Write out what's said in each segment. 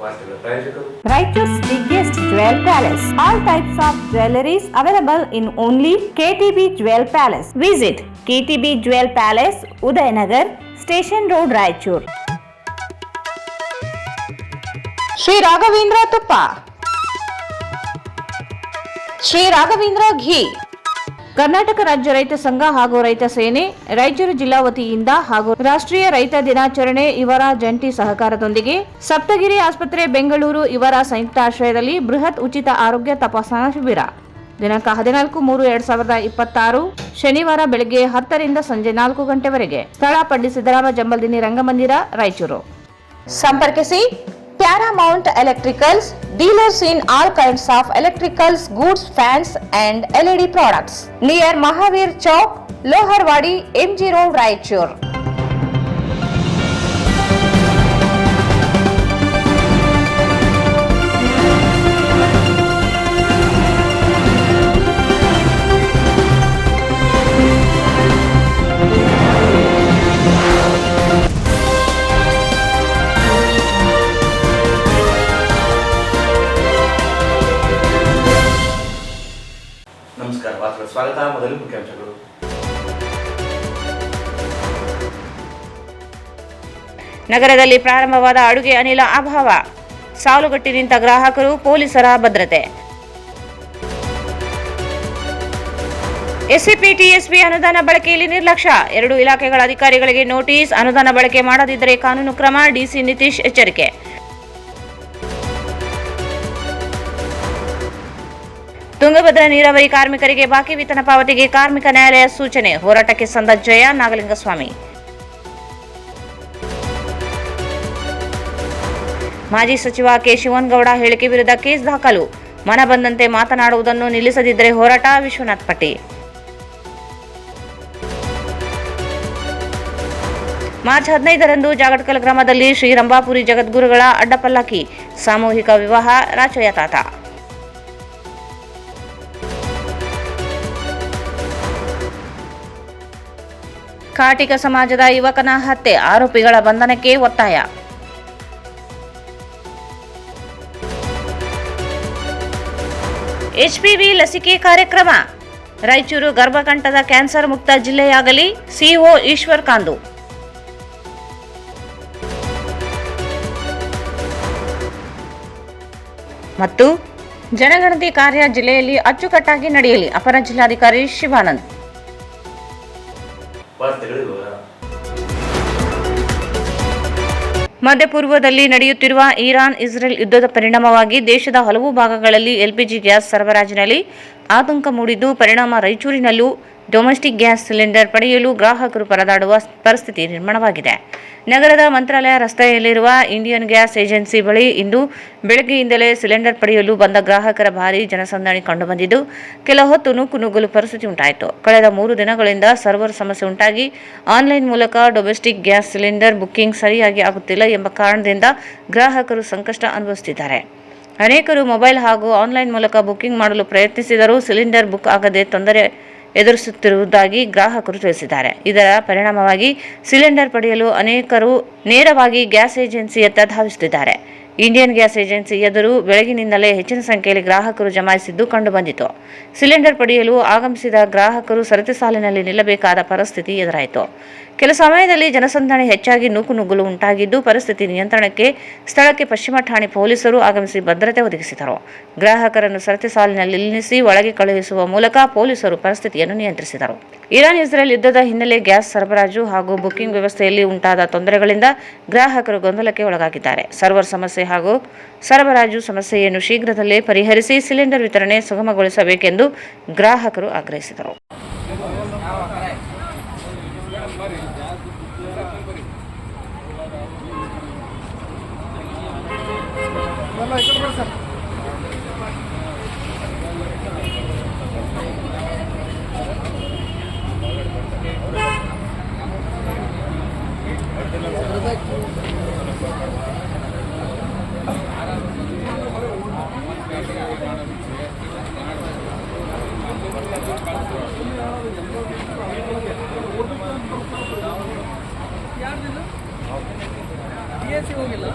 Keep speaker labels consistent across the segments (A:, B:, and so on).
A: Raichur's biggest jewel palace. All types of jewelries available in only KTB Jewel Palace. Visit KTB Jewel Palace, Udayanagar, Station Road, Raichur. Sri Raghavendra Tuppa, Sri Raghavendra Ghee. Karnataka ರಾಜ್ಯ ರೈತ ಸಂಘ ಹಾಗೂ ರೈತ ಸೇನೆ ರಾಯಚೂರು ಜಿಲ್ಲಾ ವತಿಯಿಂದ ಹಾಗೂ ರಾಷ್ಟ್ರೀಯ ರೈತ ದಿನಾಚರಣೆ ಇವರ ಜಂಟಿ ಸಹಕಾರದೊಂದಿಗೆ ಸಪ್ತಗಿರಿ ಆಸ್ಪತ್ರೆ ಬೆಂಗಳೂರು ಇವರ ಸಂಯುಕ್ತ ಆಶ್ರಯದಲ್ಲಿ ಬೃಹತ್ ಉಚಿತ ಆರೋಗ್ಯ ತಪಾಸಣಾ ಶಿಬಿರ ದಿನಾಂಕ 14-3-2026 ಶನಿವಾರ ಬೆಳಗ್ಗೆ 10 ರಿಂದ ಸಂಜೆ 4 ಗಂಟೆವರೆಗೆ. ಸ್ಥಳ ಪಂಡಿತ್ ಸಿದ್ದರಾಮ ಜಂಬಲ್ದಿನಿ ರಂಗಮಂದಿರ, ರಾಯಚೂರು. ಸಂಪರ್ಕಿಸಿ Paramount Electricals, dealers in all kinds of electricals, goods, fans and LED products. Near Mahavir Chowk, Loharwadi, MG Road, Raichur.
B: ನಮಸ್ಕಾರ, ಸ್ವಾಗತ. ಮೊದಲು ಮುಖ್ಯಾಂಶಗಳು.
A: ನಗರದಲ್ಲಿ ಪ್ರಾರಂಭವಾದ ಅಡುಗೆ ಅನಿಲ ಅಭಾವ, ಸಾಲುಗಟ್ಟಿ ನಿಂತ ಗ್ರಾಹಕರು, ಪೊಲೀಸರ ಭದ್ರತೆ. ಎಸ್ಸಿಪಿ ಟಿಎಸ್ಪಿ ಅನುದಾನ ಬಳಕೆಯಲ್ಲಿ ನಿರ್ಲಕ್ಷ್ಯ, 2 ಇಲಾಖೆಗಳ ಅಧಿಕಾರಿಗಳಿಗೆ ನೋಟಿಸ್. ಅನುದಾನ ಬಳಕೆ ಮಾಡದಿದ್ದರೆ ಕಾನೂನು ಕ್ರಮ, ಡಿಸಿ ನಿತೀಶ್ ಎಚ್ಚರಿಕೆ. ತುಂಗಭದ್ರಾ ನೀರಾವರಿ ಕಾರ್ಮಿಕರಿಗೆ ಬಾಕಿ ವೇತನ ಪಾವತಿಗೆ ಕಾರ್ಮಿಕ ನ್ಯಾಯಾಲಯ ಸೂಚನೆ. ಹೋರಾಟಕ್ಕೆ ಸಂದ ಜಯ ನಾಗಲಿಂಗಸ್ವಾಮಿ. ಮಾಜಿ ಸಚಿವ ಕೆ ಶಿವನಗೌಡ ಹೇಳಿಕೆ ವಿರುದ್ಧ ಕೇಸ್ ದಾಖಲು. ಮನ ಬಂದಂತೆ ಮಾತನಾಡುವುದನ್ನು ನಿಲ್ಲಿಸದಿದ್ದರೆ ಹೋರಾಟ, ವಿಶ್ವನಾಥ್ ಪಟ್ಟಿ. ಮಾರ್ಚ್ 15ರಂದು ಜಾಗಟಕಲ್ ಗ್ರಾಮದಲ್ಲಿ ಶ್ರೀ ರಂಭಾಪುರಿ ಜಗದ್ಗುರುಗಳ ಅಡ್ಡಪಲ್ಲಕ್ಕಿ, ಸಾಮೂಹಿಕ ವಿವಾಹ, ರಾಚಯ್ಯ ತಾತ. ಕಾಟಿಕ ಸಮಾಜದ ಯುವಕನ ಹತ್ಯೆ, ಆರೋಪಿಗಳ ಬಂಧನಕ್ಕೆ ಒತ್ತಾಯ. ಎಚ್ಪಿವಿ ಲಸಿಕೆ ಕಾರ್ಯಕ್ರಮ. ರಾಯಚೂರು ಗರ್ಭಕಂಠದ ಕ್ಯಾನ್ಸರ್ ಮುಕ್ತ ಜಿಲ್ಲೆಯಾಗಲಿ, ಸಿಇಒ ಈಶ್ವರ್ ಕಾಂದು. ಮತ್ತು ಜನಗಣತಿ ಕಾರ್ಯ ಜಿಲ್ಲೆಯಲ್ಲಿ ಅಚ್ಚುಕಟ್ಟಾಗಿ ನಡೆಯಲಿ, ಅಪರ ಜಿಲ್ಲಾಧಿಕಾರಿ ಶಿವಾನಂದ್. ಮಧ್ಯಪೂರ್ವದಲ್ಲಿ ನಡೆಯುತ್ತಿರುವ ಇರಾನ್ ಇಸ್ರೇಲ್ ಯುದ್ಧದ ಪರಿಣಾಮವಾಗಿ ದೇಶದ ಹಲವು ಭಾಗಗಳಲ್ಲಿ ಎಲ್ಪಿಜಿ ಗ್ಯಾಸ್ ಸರಬರಾಜಿನಲ್ಲಿ ಆತಂಕ ಮೂಡಿದ್ದು, ಪರಿಣಾಮ ರಾಯಚೂರಿನಲ್ಲೂ ಡೊಮೆಸ್ಟಿಕ್ ಗ್ಯಾಸ್ ಸಿಲಿಂಡರ್ ಪಡೆಯಲು ಗ್ರಾಹಕರು ಪರದಾಡುವ ಪರಿಸ್ಥಿತಿ ನಿರ್ಮಾಣವಾಗಿದೆ. ನಗರದ ಮಂತ್ರಾಲಯ ರಸ್ತೆಯಲ್ಲಿರುವ ಇಂಡಿಯನ್ ಗ್ಯಾಸ್ ಏಜೆನ್ಸಿ ಬಳಿ ಇಂದು ಬೆಳಗ್ಗೆಯಿಂದಲೇ ಸಿಲಿಂಡರ್ ಪಡೆಯಲು ಬಂದ ಗ್ರಾಹಕರ ಭಾರೀ ಜನಸಂದಣಿ ಕಂಡುಬಂದಿದ್ದು, ಕೆಲ ಹೊತ್ತು ನೂಕುನುಗ್ಗಲು ಪರಿಸ್ಥಿತಿ ಉಂಟಾಯಿತು. ಕಳೆದ 3 ದಿನಗಳಿಂದ ಸರ್ವರ್ ಸಮಸ್ಯೆ ಉಂಟಾಗಿ ಆನ್ಲೈನ್ ಮೂಲಕ ಡೊಮೆಸ್ಟಿಕ್ ಗ್ಯಾಸ್ ಸಿಲಿಂಡರ್ ಬುಕ್ಕಿಂಗ್ ಸರಿಯಾಗಿ ಆಗುತ್ತಿಲ್ಲ ಎಂಬ ಕಾರಣದಿಂದ ಗ್ರಾಹಕರು ಸಂಕಷ್ಟ ಅನುಭವಿಸುತ್ತಿದ್ದಾರೆ. ಅನೇಕರು ಮೊಬೈಲ್ ಹಾಗೂ ಆನ್ಲೈನ್ ಮೂಲಕ ಬುಕ್ಕಿಂಗ್ ಮಾಡಲು ಪ್ರಯತ್ನಿಸಿದರೂ ಸಿಲಿಂಡರ್ ಬುಕ್ ಆಗದೆ ತೊಂದರೆ ಎದುರಿಸುತ್ತಿರುವುದಾಗಿ ಗ್ರಾಹಕರು ತಿಳಿಸಿದ್ದಾರೆ. ಇದರ ಪರಿಣಾಮವಾಗಿ ಸಿಲಿಂಡರ್ ಪಡೆಯಲು ಅನೇಕರು ನೇರವಾಗಿ ಗ್ಯಾಸ್ ಏಜೆನ್ಸಿಯತ್ತ ಧಾವಿಸುತ್ತಿದ್ದಾರೆ. ಇಂಡಿಯನ್ ಗ್ಯಾಸ್ ಏಜೆನ್ಸಿ ಎದುರು ಬೆಳಗಿನಿಂದಲೇ ಹೆಚ್ಚಿನ ಸಂಖ್ಯೆಯಲ್ಲಿ ಗ್ರಾಹಕರು ಜಮಾಯಿಸಿದ್ದು ಕಂಡುಬಂದಿತು. ಸಿಲಿಂಡರ್ ಪಡೆಯಲು ಆಗಮಿಸಿದ ಗ್ರಾಹಕರು ಸರತಿ ಸಾಲಿನಲ್ಲಿ ನಿಲ್ಲಬೇಕಾದ ಪರಿಸ್ಥಿತಿ ಎದುರಾಯಿತು. ಕೆಲ ಸಮಯದಲ್ಲಿ ಜನಸಂದಣಿ ಹೆಚ್ಚಾಗಿ ನೂಕುನುಗ್ಗಲು ಉಂಟಾಗಿದ್ದು, ಪರಿಸ್ಥಿತಿ ನಿಯಂತ್ರಣಕ್ಕೆ ಸ್ಥಳಕ್ಕೆ ಪಶ್ಚಿಮ ಠಾಣೆ ಪೊಲೀಸರು ಆಗಮಿಸಿ ಭದ್ರತೆ ಒದಗಿಸಿದರು. ಗ್ರಾಹಕರನ್ನು ಸರತಿ ಸಾಲಿನಲ್ಲಿ ನಿಲ್ಲಿಸಿ ಒಳಗೆ ಕಳುಹಿಸುವ ಮೂಲಕ ಪೊಲೀಸರು ಪರಿಸ್ಥಿತಿಯನ್ನು ನಿಯಂತ್ರಿಸಿದರು. ಇರಾನ್ ಇಸ್ರೇಲ್ ಯುದ್ಧದ ಹಿನ್ನೆಲೆ ಗ್ಯಾಸ್ ಸರಬರಾಜು ಹಾಗೂ ಬುಕ್ಕಿಂಗ್ ವ್ಯವಸ್ಥೆಯಲ್ಲಿ ಉಂಟಾದ ತೊಂದರೆಗಳಿಂದ ಗ್ರಾಹಕರು ಗೊಂದಲಕ್ಕೆ ಒಳಗಾಗಿದ್ದಾರೆ. ಸರ್ವರ್ ಸಮಸ್ಯೆ ಹಾಗೂ ಸರಬರಾಜು ಸಮಸ್ಯೆಯನ್ನು ಶೀಘ್ರದಲ್ಲೇ ಪರಿಹರಿಸಿ ಸಿಲಿಂಡರ್ ವಿತರಣೆ ಸುಗಮಗೊಳಿಸಬೇಕೆಂದು ಗ್ರಾಹಕರು ಆಗ್ರಹಿಸಿದರು.
C: ಹೋಗಿಲ್ಲ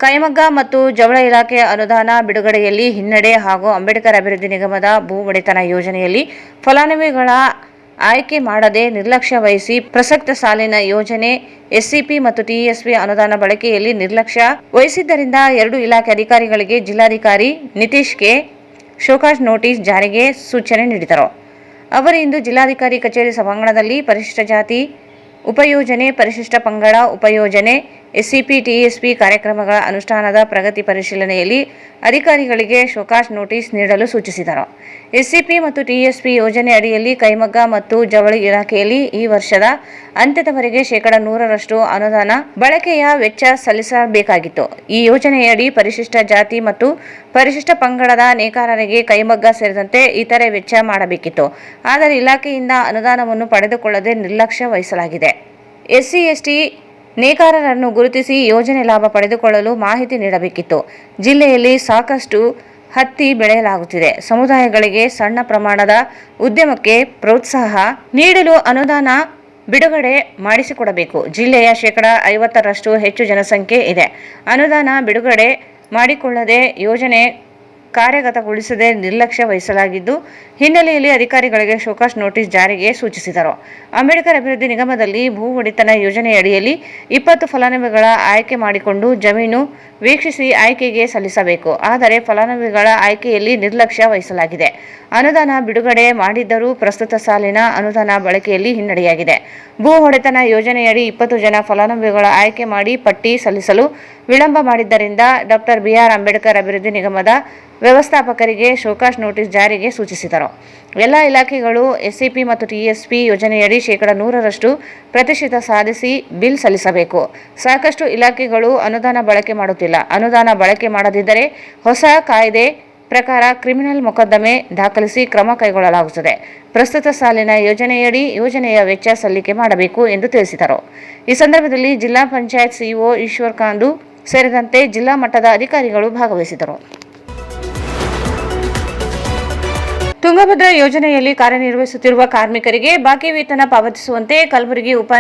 A: ಕೈಮಗ್ಗ ಮತ್ತು ಜವಳ ಇಲಾಖೆಯ ಅನುದಾನ ಬಿಡುಗಡೆಯಲ್ಲಿ ಹಿನ್ನಡೆ ಹಾಗೂ ಅಂಬೇಡ್ಕರ್ ಅಭಿವೃದ್ಧಿ ನಿಗಮದ ಭೂ ಒಡೆತನ ಯೋಜನೆಯಲ್ಲಿ ಫಲಾನುಭವಿಗಳ ಆಯ್ಕೆ ಮಾಡದೆ ನಿರ್ಲಕ್ಷ್ಯ ವಹಿಸಿ ಪ್ರಸಕ್ತ ಸಾಲಿನ ಯೋಜನೆ ಎಸ್ಸಿಪಿ ಮತ್ತು ಟಿಎಸ್ಪಿ ಅನುದಾನ ಬಳಕೆಯಲ್ಲಿ ನಿರ್ಲಕ್ಷ್ಯ ವಹಿಸಿದ್ದರಿಂದ 2 ಇಲಾಖೆ ಅಧಿಕಾರಿಗಳಿಗೆ ಜಿಲ್ಲಾಧಿಕಾರಿ ನಿತೀಶ್ಗೆ ಶೋಕಾಸ್ ನೋಟಿಸ್ ಜಾರಿಗೆ ಸೂಚನೆ ನೀಡಿದರು. ಅವರು ಇಂದು ಜಿಲ್ಲಾಧಿಕಾರಿ ಕಚೇರಿ ಸಭಾಂಗಣದಲ್ಲಿ ಪರಿಶಿಷ್ಟ ಜಾತಿ ಉಪಯೋಜನೆ, ಪರಿಶಿಷ್ಟ ಪಂಗಡ ಉಪಯೋಜನೆ, ಎಸ್ಸಿಪಿ, ಟಿಎಸ್ಪಿ ಕಾರ್ಯಕ್ರಮಗಳ ಅನುಷ್ಠಾನದ ಪ್ರಗತಿ ಪರಿಶೀಲನೆಯಲ್ಲಿ ಅಧಿಕಾರಿಗಳಿಗೆ ಶೋಕಾಸ್ ನೋಟಿಸ್ ನೀಡಲು ಸೂಚಿಸಿದರು. ಎಸ್ಸಿಪಿ ಮತ್ತು ಟಿಎಸ್ಪಿ ಯೋಜನೆ ಅಡಿಯಲ್ಲಿ ಕೈಮಗ್ಗ ಮತ್ತು ಜವಳಿ ಇಲಾಖೆಯಲ್ಲಿ ಈ ವರ್ಷದ ಅಂತ್ಯದವರೆಗೆ 100% ಅನುದಾನ ಬಳಕೆಯ ವೆಚ್ಚ ಸಲ್ಲಿಸಬೇಕಾಗಿತ್ತು. ಈ ಯೋಜನೆಯಡಿ ಪರಿಶಿಷ್ಟ ಜಾತಿ ಮತ್ತು ಪರಿಶಿಷ್ಟ ಪಂಗಡದ ನೇಕಾರರಿಗೆ ಕೈಮಗ್ಗ ಸೇರಿದಂತೆ ಇತರೆ ವೆಚ್ಚ ಮಾಡಬೇಕಿತ್ತು. ಆದರೆ ಇಲಾಖೆಯಿಂದ ಅನುದಾನವನ್ನು ಪಡೆದುಕೊಳ್ಳದೆ ನಿರ್ಲಕ್ಷ್ಯ ವಹಿಸಲಾಗಿದೆ. ಎಸ್ಸಿ/ಎಸ್ಟಿ ನೇಕಾರರನ್ನು ಗುರುತಿಸಿ ಯೋಜನೆ ಲಾಭ ಪಡೆದುಕೊಳ್ಳಲು ಮಾಹಿತಿ ನೀಡಬೇಕಿತ್ತು. ಜಿಲ್ಲೆಯಲ್ಲಿ ಸಾಕಷ್ಟು ಹತ್ತಿ ಬೆಳೆಯಲಾಗುತ್ತಿದೆ. ಸಮುದಾಯಗಳಿಗೆ ಸಣ್ಣ ಪ್ರಮಾಣದ ಉದ್ಯಮಕ್ಕೆ ಪ್ರೋತ್ಸಾಹ ನೀಡಲು ಅನುದಾನ ಬಿಡುಗಡೆ ಮಾಡಿಸಿಕೊಡಬೇಕು. ಜಿಲ್ಲೆಯ 50% ಹೆಚ್ಚು ಜನಸಂಖ್ಯೆ ಇದೆ. ಅನುದಾನ ಬಿಡುಗಡೆ ಮಾಡಿಕೊಳ್ಳದೆ ಯೋಜನೆ ಕಾರ್ಯಗತಗೊಳಿಸದೆ ನಿರ್ಲಕ್ಷ್ಯ ವಹಿಸಲಾಗಿದ್ದು ಹಿನ್ನೆಲೆಯಲ್ಲಿ ಅಧಿಕಾರಿಗಳಿಗೆ ಶೋಕಾಸ್ ನೋಟಿಸ್ ಜಾರಿಗೆ ಸೂಚಿಸಿದರು. ಅಂಬೇಡ್ಕರ್ ಅಭಿವೃದ್ಧಿ ನಿಗಮದಲ್ಲಿ ಭೂ ಒಡೆತನ ಯೋಜನೆಯಡಿಯಲ್ಲಿ 20 ಫಲಾನುಭವಿಗಳ ಆಯ್ಕೆ ಮಾಡಿಕೊಂಡು ಜಮೀನು ವೀಕ್ಷಿಸಿ ಆಯ್ಕೆಗೆ ಸಲ್ಲಿಸಬೇಕು. ಆದರೆ ಫಲಾನುಭವಿಗಳ ಆಯ್ಕೆಯಲ್ಲಿ ನಿರ್ಲಕ್ಷ್ಯ ವಹಿಸಲಾಗಿದೆ. ಅನುದಾನ ಬಿಡುಗಡೆ ಮಾಡಿದ್ದರೂ ಪ್ರಸ್ತುತ ಸಾಲಿನ ಅನುದಾನ ಬಳಕೆಯಲ್ಲಿ ಹಿನ್ನಡೆಯಾಗಿದೆ. ಭೂ ಒಡೆತನ ಯೋಜನೆಯಡಿ 20 ಜನ ಫಲಾನುಭವಿಗಳ ಆಯ್ಕೆ ಮಾಡಿ ಪಟ್ಟಿ ಸಲ್ಲಿಸಲು ವಿಳಂಬ ಮಾಡಿದ್ದರಿಂದ ಡಾಕ್ಟರ್ ಬಿ.ಆರ್. ಅಂಬೇಡ್ಕರ್ ಅಭಿವೃದ್ಧಿ ನಿಗಮದ ವ್ಯವಸ್ಥಾಪಕರಿಗೆ ಶೋಕಾಸ್ ನೋಟಿಸ್ ಜಾರಿಗೆ ಸೂಚಿಸಿದರು. ಎಲ್ಲ ಇಲಾಖೆಗಳು ಎಸ್ಸಿಪಿ ಮತ್ತು ಟಿಎಸ್ಪಿ ಯೋಜನೆಯಡಿ 100% ಪ್ರತಿಶತ ಸಾಧಿಸಿ ಬಿಲ್ ಸಲ್ಲಿಸಬೇಕು. ಸಾಕಷ್ಟು ಇಲಾಖೆಗಳು ಅನುದಾನ ಬಳಕೆ ಮಾಡುತ್ತಿಲ್ಲ. ಅನುದಾನ ಬಳಕೆ ಮಾಡದಿದ್ದರೆ ಹೊಸ ಕಾಯ್ದೆ ಪ್ರಕಾರ ಕ್ರಿಮಿನಲ್ ಮೊಕದ್ದಮೆ ದಾಖಲಿಸಿ ಕ್ರಮ ಕೈಗೊಳ್ಳಲಾಗುತ್ತದೆ. ಪ್ರಸ್ತುತ ಸಾಲಿನ ಯೋಜನೆಯಡಿ ಯೋಜನೆಯ ವೆಚ್ಚ ಸಲ್ಲಿಕೆ ಮಾಡಬೇಕು ಎಂದು ತಿಳಿಸಿದರು. ಈ ಸಂದರ್ಭದಲ್ಲಿ ಜಿಲ್ಲಾ ಪಂಚಾಯತ್ ಸಿಇಒ ಈಶ್ವರ್ ಕಾಂದು ಸೇರಿದಂತೆ ಜಿಲ್ಲಾ ಮಟ್ಟದ ಅಧಿಕಾರಿಗಳು ಭಾಗವಹಿಸಿದರು. ತುಂಗಭದ್ರಾ ಯೋಜನೆಯಲ್ಲಿ ಕಾರ್ಯನಿರ್ವಹಿಸುತ್ತಿರುವ ಕಾರ್ಮಿಕರಿಗೆ ಬಾಕಿ ವೇತನ ಪಾವತಿಸುವಂತೆ ಕಲಬುರಗಿ ಉಪ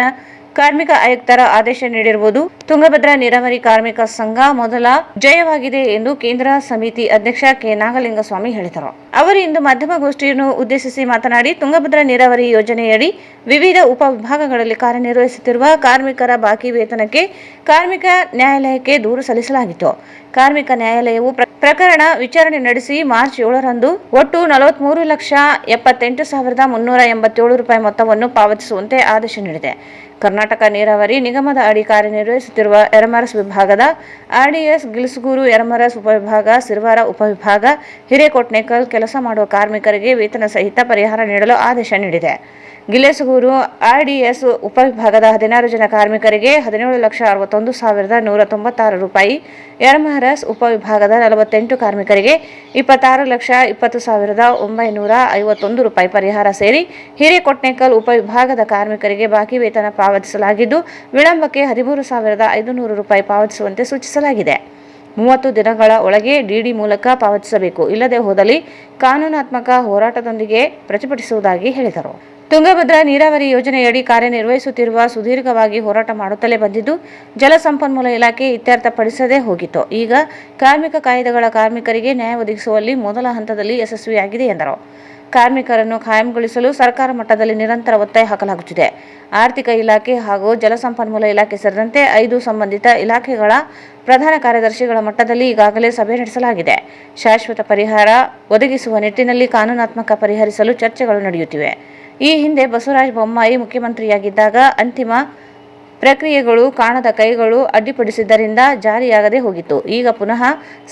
A: ಕಾರ್ಮಿಕ ಆಯುಕ್ತರ ಆದೇಶ ನೀಡಿರುವುದು ತುಂಗಭದ್ರಾ ನೀರಾವರಿ ಕಾರ್ಮಿಕ ಸಂಘ ಮೊದಲ ಜಯವಾಗಿದೆ ಎಂದು ಕೇಂದ್ರ ಸಮಿತಿ ಅಧ್ಯಕ್ಷ ಕೆ. ನಾಗಲಿಂಗಸ್ವಾಮಿ ಹೇಳಿದರು. ಅವರು ಇಂದು ಮಾಧ್ಯಮಗೋಷ್ಠಿಯನ್ನು ಉದ್ದೇಶಿಸಿ ಮಾತನಾಡಿ, ತುಂಗಭದ್ರಾ ನೀರಾವರಿ ಯೋಜನೆಯಡಿ ವಿವಿಧ ಉಪವಿಭಾಗಗಳಲ್ಲಿ ಕಾರ್ಯನಿರ್ವಹಿಸುತ್ತಿರುವ ಕಾರ್ಮಿಕರ ಬಾಕಿ ವೇತನಕ್ಕೆ ಕಾರ್ಮಿಕ ನ್ಯಾಯಾಲಯಕ್ಕೆ ದೂರು ಸಲ್ಲಿಸಲಾಗಿತ್ತು. ಕಾರ್ಮಿಕ ನ್ಯಾಯಾಲಯವು ಪ್ರಕರಣ ವಿಚಾರಣೆ ನಡೆಸಿ ಮಾರ್ಚ್ 7ರಂದು ಒಟ್ಟು 43,78,387 ರೂಪಾಯಿ ಮೊತ್ತವನ್ನು ಪಾವತಿಸುವಂತೆ ಆದೇಶ ನೀಡಿದೆ. ಕರ್ನಾಟಕ ನೀರಾವರಿ ನಿಗಮದ ಅಡಿ ಕಾರ್ಯನಿರ್ವಹಿಸುತ್ತಿರುವ ಯರಮರಸ್ ವಿಭಾಗದ ಆರ್ಡಿಎಸ್, ಗಿಲ್ಸುಗೂರು ಯರಮರಸ್ ಉಪವಿಭಾಗ, ಸಿರವಾರ ಉಪವಿಭಾಗ, ಹಿರೇಕೊಟ್ನೇಕಲ್ ಕೆಲಸ ಮಾಡುವ ಕಾರ್ಮಿಕರಿಗೆ ವೇತನ ಸಹಿತ ಪರಿಹಾರ ನೀಡಲು ಆದೇಶ ನೀಡಿದೆ. ಗಿಲೇಸುಗೂರು ಆರ್ಡಿಎಸ್ ಉಪವಿಭಾಗದ 16 ಜನ ಕಾರ್ಮಿಕರಿಗೆ 17,61,196 ರೂಪಾಯಿ, ಯರಮರಸ್ ಉಪವಿಭಾಗದ 48 ಕಾರ್ಮಿಕರಿಗೆ 26,20,951 ರೂಪಾಯಿ ಪರಿಹಾರ ಸೇರಿ ಹಿರೇಕೊಟ್ನೇಕಲ್ ಉಪವಿಭಾಗದ ಕಾರ್ಮಿಕರಿಗೆ ಬಾಕಿ ವೇತನ ಪಾವತಿಸಲಾಗಿದ್ದು, ವಿಳಂಬಕ್ಕೆ 13,500 ರೂಪಾಯಿ ಪಾವತಿಸುವಂತೆ ಸೂಚಿಸಲಾಗಿದೆ. 30 ದಿನಗಳ ಒಳಗೆ ಡಿಡಿ ಮೂಲಕ ಪಾವತಿಸಬೇಕು. ಇಲ್ಲದೆ ಹೋದಲ್ಲಿ ಕಾನೂನಾತ್ಮಕ ಹೋರಾಟದೊಂದಿಗೆ ಪ್ರತಿಭಟಿಸುವುದಾಗಿ ಹೇಳಿದರು. ತುಂಗಭದ್ರಾ ನೀರಾವರಿ ಯೋಜನೆಯಡಿ ಕಾರ್ಯನಿರ್ವಹಿಸುತ್ತಿರುವ ಸುದೀರ್ಘವಾಗಿ ಹೋರಾಟ ಮಾಡುತ್ತಲೇ ಬಂದಿದ್ದು, ಜಲಸಂಪನ್ಮೂಲ ಇಲಾಖೆ ಇತ್ಯರ್ಥಪಡಿಸದೇ ಹೋಗಿತ್ತು. ಈಗ ಕಾರ್ಮಿಕ ಕಾಯ್ದೆಗಳ ಕಾರ್ಮಿಕರಿಗೆ ನ್ಯಾಯ ಒದಗಿಸುವಲ್ಲಿ ಮೊದಲ ಹಂತದಲ್ಲಿ ಯಶಸ್ವಿಯಾಗಿದೆ ಎಂದರು. ಕಾರ್ಮಿಕರನ್ನು ಕಾಯಂಗೊಳಿಸಲು ಸರ್ಕಾರ ಮಟ್ಟದಲ್ಲಿ ನಿರಂತರ ಒತ್ತಾಯ ಹಾಕಲಾಗುತ್ತಿದೆ. ಆರ್ಥಿಕ ಇಲಾಖೆ ಹಾಗೂ ಜಲಸಂಪನ್ಮೂಲ ಇಲಾಖೆ ಸೇರಿದಂತೆ 5 ಸಂಬಂಧಿತ ಇಲಾಖೆಗಳ ಪ್ರಧಾನ ಕಾರ್ಯದರ್ಶಿಗಳ ಮಟ್ಟದಲ್ಲಿ ಈಗಾಗಲೇ ಸಭೆ ನಡೆಸಲಾಗಿದೆ. ಶಾಶ್ವತ ಪರಿಹಾರ ಒದಗಿಸುವ ನಿಟ್ಟಿನಲ್ಲಿ ಕಾನೂನಾತ್ಮಕ ಪರಿಹರಿಸಲು ಚರ್ಚೆಗಳು ನಡೆಯುತ್ತಿವೆ. ಈ ಹಿಂದೆ ಬಸವರಾಜ ಬೊಮ್ಮಾಯಿ ಮುಖ್ಯಮಂತ್ರಿಯಾಗಿದ್ದಾಗ ಅಂತಿಮ ಪ್ರಕ್ರಿಯೆಗಳು ಕಾಣದ ಕೈಗಳು ಅಡ್ಡಿಪಡಿಸಿದ್ದರಿಂದ ಜಾರಿಯಾಗದೆ ಹೋಗಿತ್ತು. ಈಗ ಪುನಃ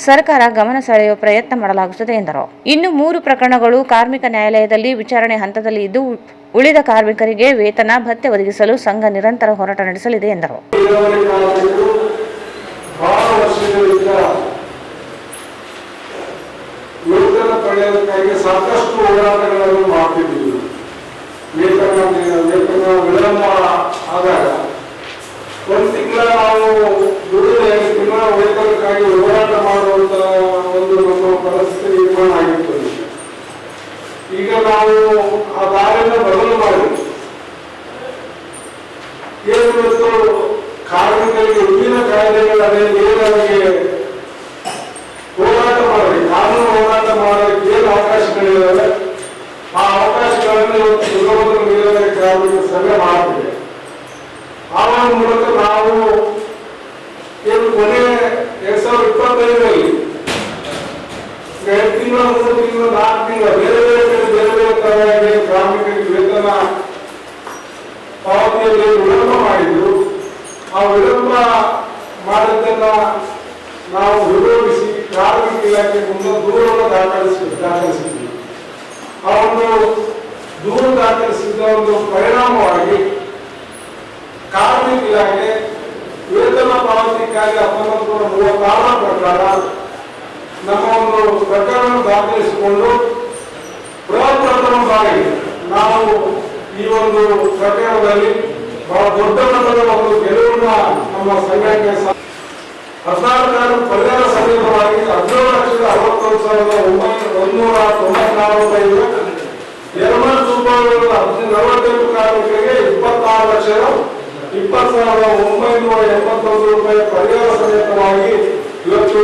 A: ಸರ್ಕಾರ ಗಮನ ಸೆಳೆಯುವ ಪ್ರಯತ್ನ ಮಾಡಲಾಗುತ್ತದೆ ಎಂದರು. ಇನ್ನು 3 ಪ್ರಕರಣಗಳು ಕಾರ್ಮಿಕ ನ್ಯಾಯಾಲಯದಲ್ಲಿ ವಿಚಾರಣೆ ಹಂತದಲ್ಲಿ ಇದ್ದು, ಉಳಿದ ಕಾರ್ಮಿಕರಿಗೆ ವೇತನ ಭತ್ಯೆ ಒದಗಿಸಲು ಸಂಘ ನಿರಂತರ ಹೋರಾಟ ನಡೆಸಲಿದೆ ಎಂದರು.
C: ಸಾಕಷ್ಟು ಹೋರಾಟಗಳನ್ನು ಮಾಡ್ತಿದ್ದೀವಿ. ವೇತನ ವಿಳಂಬ ಆದಾಗ 1 ತಿಂಗಳ ನಾವು ದುಡಿದ 2 ತಿಂಗಳ ವೇತನಕ್ಕಾಗಿ ಹೋರಾಟ ಮಾಡುವಂತ ಒಂದು ನಮ್ಮ ಪರಿಸ್ಥಿತಿ ನಿರ್ಮಾಣ ಆಗಿತ್ತು. ಈಗ ನಾವು ಆ ದಾರಿಯನ್ನು ಬದಲು ಮಾಡಿ ಏನು ಕಾರ್ಮಿಕರಿಗೆ ಈಗಿನ ಕಾಯ್ದೆಗಳಲ್ಲಿ ಏನು ಅವರಿಗೆ ಹೋರಾಟ ಮಾಡಿ ಕಾನೂನು ಹೋರಾಟ ಮಾಡೋದಕ್ಕೆ ಏನು ಅವಕಾಶಗಳಿದ್ದಾವೆ ಆ ಅವಕಾಶಗಳನ್ನು ಇವತ್ತು ಸುಲಭದ ನೀರಾವರಿ ಕಾರ್ಮಿಕ ಸಂಘ ಮಾಡ್ತಿದೆ. ಆ ಮೂಲಕ ನಾವು ಏನು ಕೊನೆ 2025ರಲ್ಲಿ 2 ತಿಂಗಳ 3 ತಿಂಗಳು 4 ತಿಂಗಳ ಬೇರೆ ಬೇರೆ ತರವಾಗಿ ಕಾರ್ಮಿಕರಿಗೆ ವೇತನ ಪಾವತಿಯಲ್ಲಿ ವಿಳಂಬ ಮಾಡಿದ್ರು. ಆ ವಿಳಂಬ ಮಾಡಿದ್ದನ್ನ ನಾವು ವಿರೋಧಿಸಿ ಕಾರ್ಮಿಕ ಇಲಾಖೆ ಮುಂದೆ ದೂರನ್ನು ದಾಖಲಿಸಿದ್ವಿ. ಆ ಒಂದು ದೂರು ದಾಖಲಿಸಿದ ಒಂದು ಪರಿಣಾಮವಾಗಿ ಕಾರ್ಮಿಕ ಇಲಾಖೆ ವೇತನ ಪಾವತಿಗಾಗಿ 1936 ಪ್ರಕಾರ ನಮ್ಮ ಒಂದು ಪ್ರಕರಣ ದಾಖಲಿಸಿಕೊಂಡು ಪ್ರಪ್ರಥಮ ಬಾರಿಗೆ ನಾವು ಈ ಒಂದು ಪ್ರಕರಣದಲ್ಲಿ ಬಹಳ ದೊಡ್ಡ ಮಟ್ಟದ ಒಂದು ಗೆಲುವನ್ನ ನಮ್ಮ ಸಂಘಕ್ಕೆ 14 ಪರಿಹಾರ ಸಮೇತವಾಗಿ 17,61,194 ಎರಮಲ್ ಸೂಪರ್ವೈಸರ್ 48 ಕಾರ್ಮಿಕರಿಗೆ 26,20,981 ರೂಪಾಯಿ ಪರಿಹಾರ ಸಮೇತವಾಗಿ ಇವತ್ತು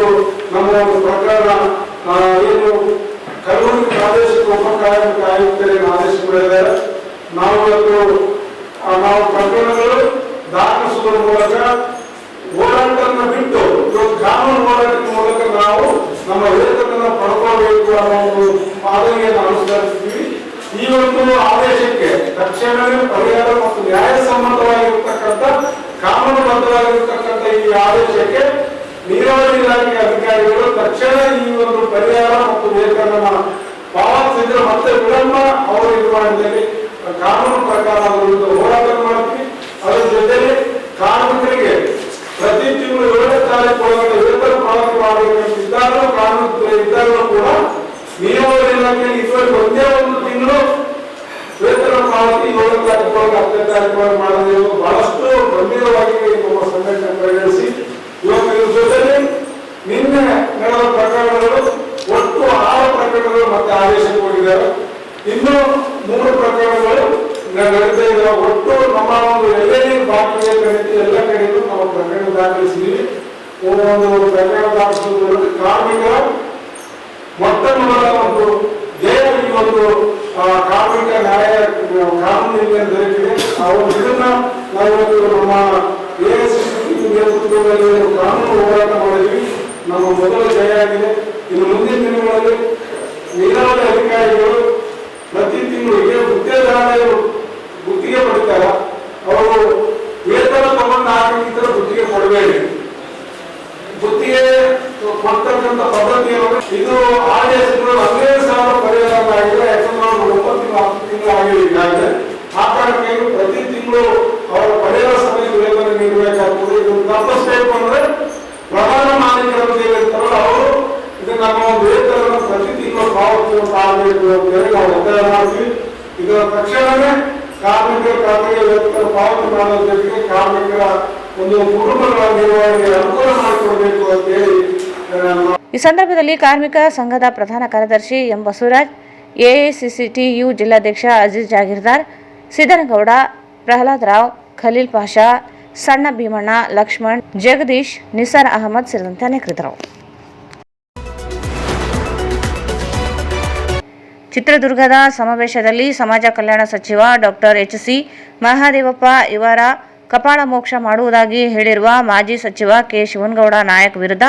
C: ನಮ್ಮ ಒಂದು ಪ್ರಕರಣ ಏನು ಕಲಬುರಗಿ ಪ್ರಾದೇಶಿಕ ಉಪ ಕಾರ್ಮಿಕ ಆಯುಕ್ತರಿಗೆ ಆದೇಶ ಮಾಡಿದ್ದಾರೆ. ನಾವು ಪ್ರಕರಣಗಳು ದಾಖಲಿಸುವುದರ ಮೂಲಕ ಹೋರಾಟವನ್ನು ಬಿಟ್ಟು ಇವತ್ತು ಕಾನೂನು ಹೋರಾಟದ ಮೂಲಕ ನಾವು ನಮ್ಮ ವೇತನ ಪಡ್ಕೊಳ್ಬೇಕು ಅನ್ನೋ ಒಂದು ಮಾದರಿಯನ್ನು ಅನುಸರಿಸ್ತೀವಿ. ಈ ಒಂದು ಆದೇಶಕ್ಕೆ ತಕ್ಷಣವೇ ಪರಿಹಾರ ಮತ್ತು ನ್ಯಾಯಸಮ್ಮತವಾಗಿರ್ತಕ್ಕಂಥ ಕಾನೂನುಬದ್ಧವಾಗಿರ್ತಕ್ಕಂಥ ಈ ಆದೇಶಕ್ಕೆ ನೀರಾವರಿ ಇಲಾಖೆ ಅಧಿಕಾರಿಗಳು ತಕ್ಷಣ ಈ ಒಂದು ಪರಿಹಾರ ಮತ್ತು ವೇತನ ಪಾವತಿಸಿದ್ರೆ ಮತ್ತೆ ವಿಳಂಬ ಅವರ ನಿರ್ವಹಣೆಯಲ್ಲಿ ಕಾನೂನು ಪ್ರಕಾರ ಹೋರಾಟ ಮಾಡ್ತೀವಿ. ಅದರ ಜೊತೆಗೆ ಕಾರ್ಮಿಕರಿಗೆ ಪ್ರತಿ ತಿಂಗಳು 7ನೇ ತಾರೀಕು ಒಳಗಡೆ ವೇತನ ಪಾವತಿ ಮಾಡಬೇಕಂತ ಇದ್ದಾಗಲೂ ಕಾನೂನು ಇದ್ದಾಗಲೂ ಕೂಡ ನೀರಾವರಿ ಇಲಾಖೆಯಲ್ಲಿ ಇದುವರೆಗೆ ಒಂದೇ ಒಂದು ತಿಂಗಳು ವೇತನ ಪಾವತಿ 7ನೇ ತಾರೀಕು ಒಳಗೆ 10ನೇ ತಾರೀಕು ಒಳಗೆ ಮಾಡದೇ ಬಹಳಷ್ಟು ಗಂಭೀರವಾಗಿ ನಮ್ಮ ಸಂಘಟನೆ ಪರಿಗಣಿಸಿ ಇವತ್ತು ಇದ್ರ ಜೊತೆಗೆ ನಿನ್ನೆ ನಡೆದ ಪ್ರಕರಣಗಳು ಒಟ್ಟು 6 ಪ್ರಕರಣಗಳು ಮತ್ತೆ ಆದೇಶಕ್ಕೆ ಹೋಗಿದ್ದಾರೆ. ಇನ್ನು 3 ಪ್ರಕರಣಗಳು ನಡೀತಾ ಇದ್ದಾವೆ. ಒಟ್ಟು ನಮ್ಮ ಒಂದು ಎಲ್ಲೆಲ್ಲಿ ಬಾಕಿ ಎಲ್ಲ ಕಡೆಯೂ ನಾವು ಪ್ರಕರಣ ದಾಖಲಿಸಿದ್ದೀವಿ. ಒಂದು ಪ್ರಕರಣ ದಾಖಲಿಸುವುದರಲ್ಲಿ ಕಾರ್ಮಿಕರ ಮೊಟ್ಟ ಮೊದಲ ಒಂದು ಧ್ಯೇಯ ಈ ಒಂದು ಕಾರ್ಮಿಕ ನ್ಯಾಯ ಕಾನೂನಿಗೆ ದೊರಕಿದೆ. ಇದನ್ನ ನಾವು ನಮ್ಮ AICCT ನೇತೃತ್ವದಲ್ಲಿ ಕಾನೂನು ಹೋರಾಟ ಮಾಡಿದ್ವಿ. ನಮ್ಮ ಮೊದಲ ಜಯ ಆಗಿದೆ. ಇನ್ನು ಮುಂದಿನ ದಿನಗಳಲ್ಲಿ ನೀರಾವರಿ ಅಧಿಕಾರಿಗಳು ಪ್ರತಿ ತಿಂಗಳಿಗೆ ಗುತ್ತಿಗೆ ಪಡಿತಾರೆ. ಅವರು ವೇತನ ತಗೊಂಡು ಹಾಕಿದ್ರೆ ಗುತ್ತಿಗೆ ಕೊಡಬೇಡಿ. ಗುತ್ತಿಗೆ ಕೊಡ್ತಕ್ಕಂಥ ಪದ್ಧತಿಯನ್ನು ಇದು ಆದೇಶಗಳು 15,000 ಪರಿಹಾರ ಆಗಿದೆ. ಯಾಕಂದ್ರೆ ಅವರು 9 ತಿಂಗಳು ಆಗಿಲ್ಲ. ಆ ಕಾರಣಕ್ಕೆ ಪ್ರತಿ ತಿಂಗಳು ಅವರ ಪರಿಹಾರ ಸಮೇತ ವೇತನ ನೀಡಬೇಕಾಗ್ತದೆ. ಇದು ತಪ್ಪಿಸಬೇಕು ಅಂದ್ರೆ ಪ್ರಧಾನ ಮಾಲೀಕರು ಏನಿರ್ತಾರಲ್ಲ ಅವರು ಇದು ನಮ್ಮ ಒಂದು ವೇತನ ಪ್ರತಿ ತಿಂಗಳು ಪಾವತಿಯನ್ನು ಆಗಬೇಕು ಅಂತ ಹೇಳಿ ನಾವು ಒತ್ತಾಯ ಮಾಡ್ತೀವಿ. ಇದರ ತಕ್ಷಣವೇ ಕಾರ್ಮಿಕರ ಖಾತೆಗೆ ವೇತನ ಪಾವತಿ ಮಾಡೋದ್ರ ಜೊತೆಗೆ ಕಾರ್ಮಿಕರ ಒಂದು ಕುಟುಂಬಗಳ ನಿರ್ವಹಣೆಗೆ ಅನುಕೂಲ ಮಾಡಿಕೊಡಬೇಕು ಅಂತ ಹೇಳಿ
A: ಈ ಸಂದರ್ಭದಲ್ಲಿ ಕಾರ್ಮಿಕ ಸಂಘದ ಪ್ರಧಾನ ಕಾರ್ಯದರ್ಶಿ ಎಂ ಬಸವರಾಜ್, AICCTU ಜಿಲ್ಲಾಧ್ಯಕ್ಷ ಅಜೀಜ್ ಜಾಗೀರ್ದಾರ್, ಸಿದ್ದನಗೌಡ, ಪ್ರಹ್ಲಾದ್ ರಾವ್, ಖಲೀಲ್ ಪಾಷಾ, ಸಣ್ಣ ಭೀಮಣ್ಣ, ಲಕ್ಷ್ಮಣ್, ಜಗದೀಶ್, ನಿಸಾರ್ ಅಹಮದ್ ಸೇರಿದಂತೆ ಅನೇಕರಿದ್ದರು. ಚಿತ್ರದುರ್ಗದ ಸಮಾವೇಶದಲ್ಲಿ ಸಮಾಜ ಕಲ್ಯಾಣ ಸಚಿವ ಡಾಕ್ಟರ್ HC ಮಹದೇವಪ್ಪ ಇವರ ಕಪಾಳ ಮೋಕ್ಷ ಮಾಡುವುದಾಗಿ ಹೇಳಿರುವ ಮಾಜಿ ಸಚಿವ ಕೆ. ಶಿವನಗೌಡ ನಾಯಕ್ ವಿರುದ್ಧ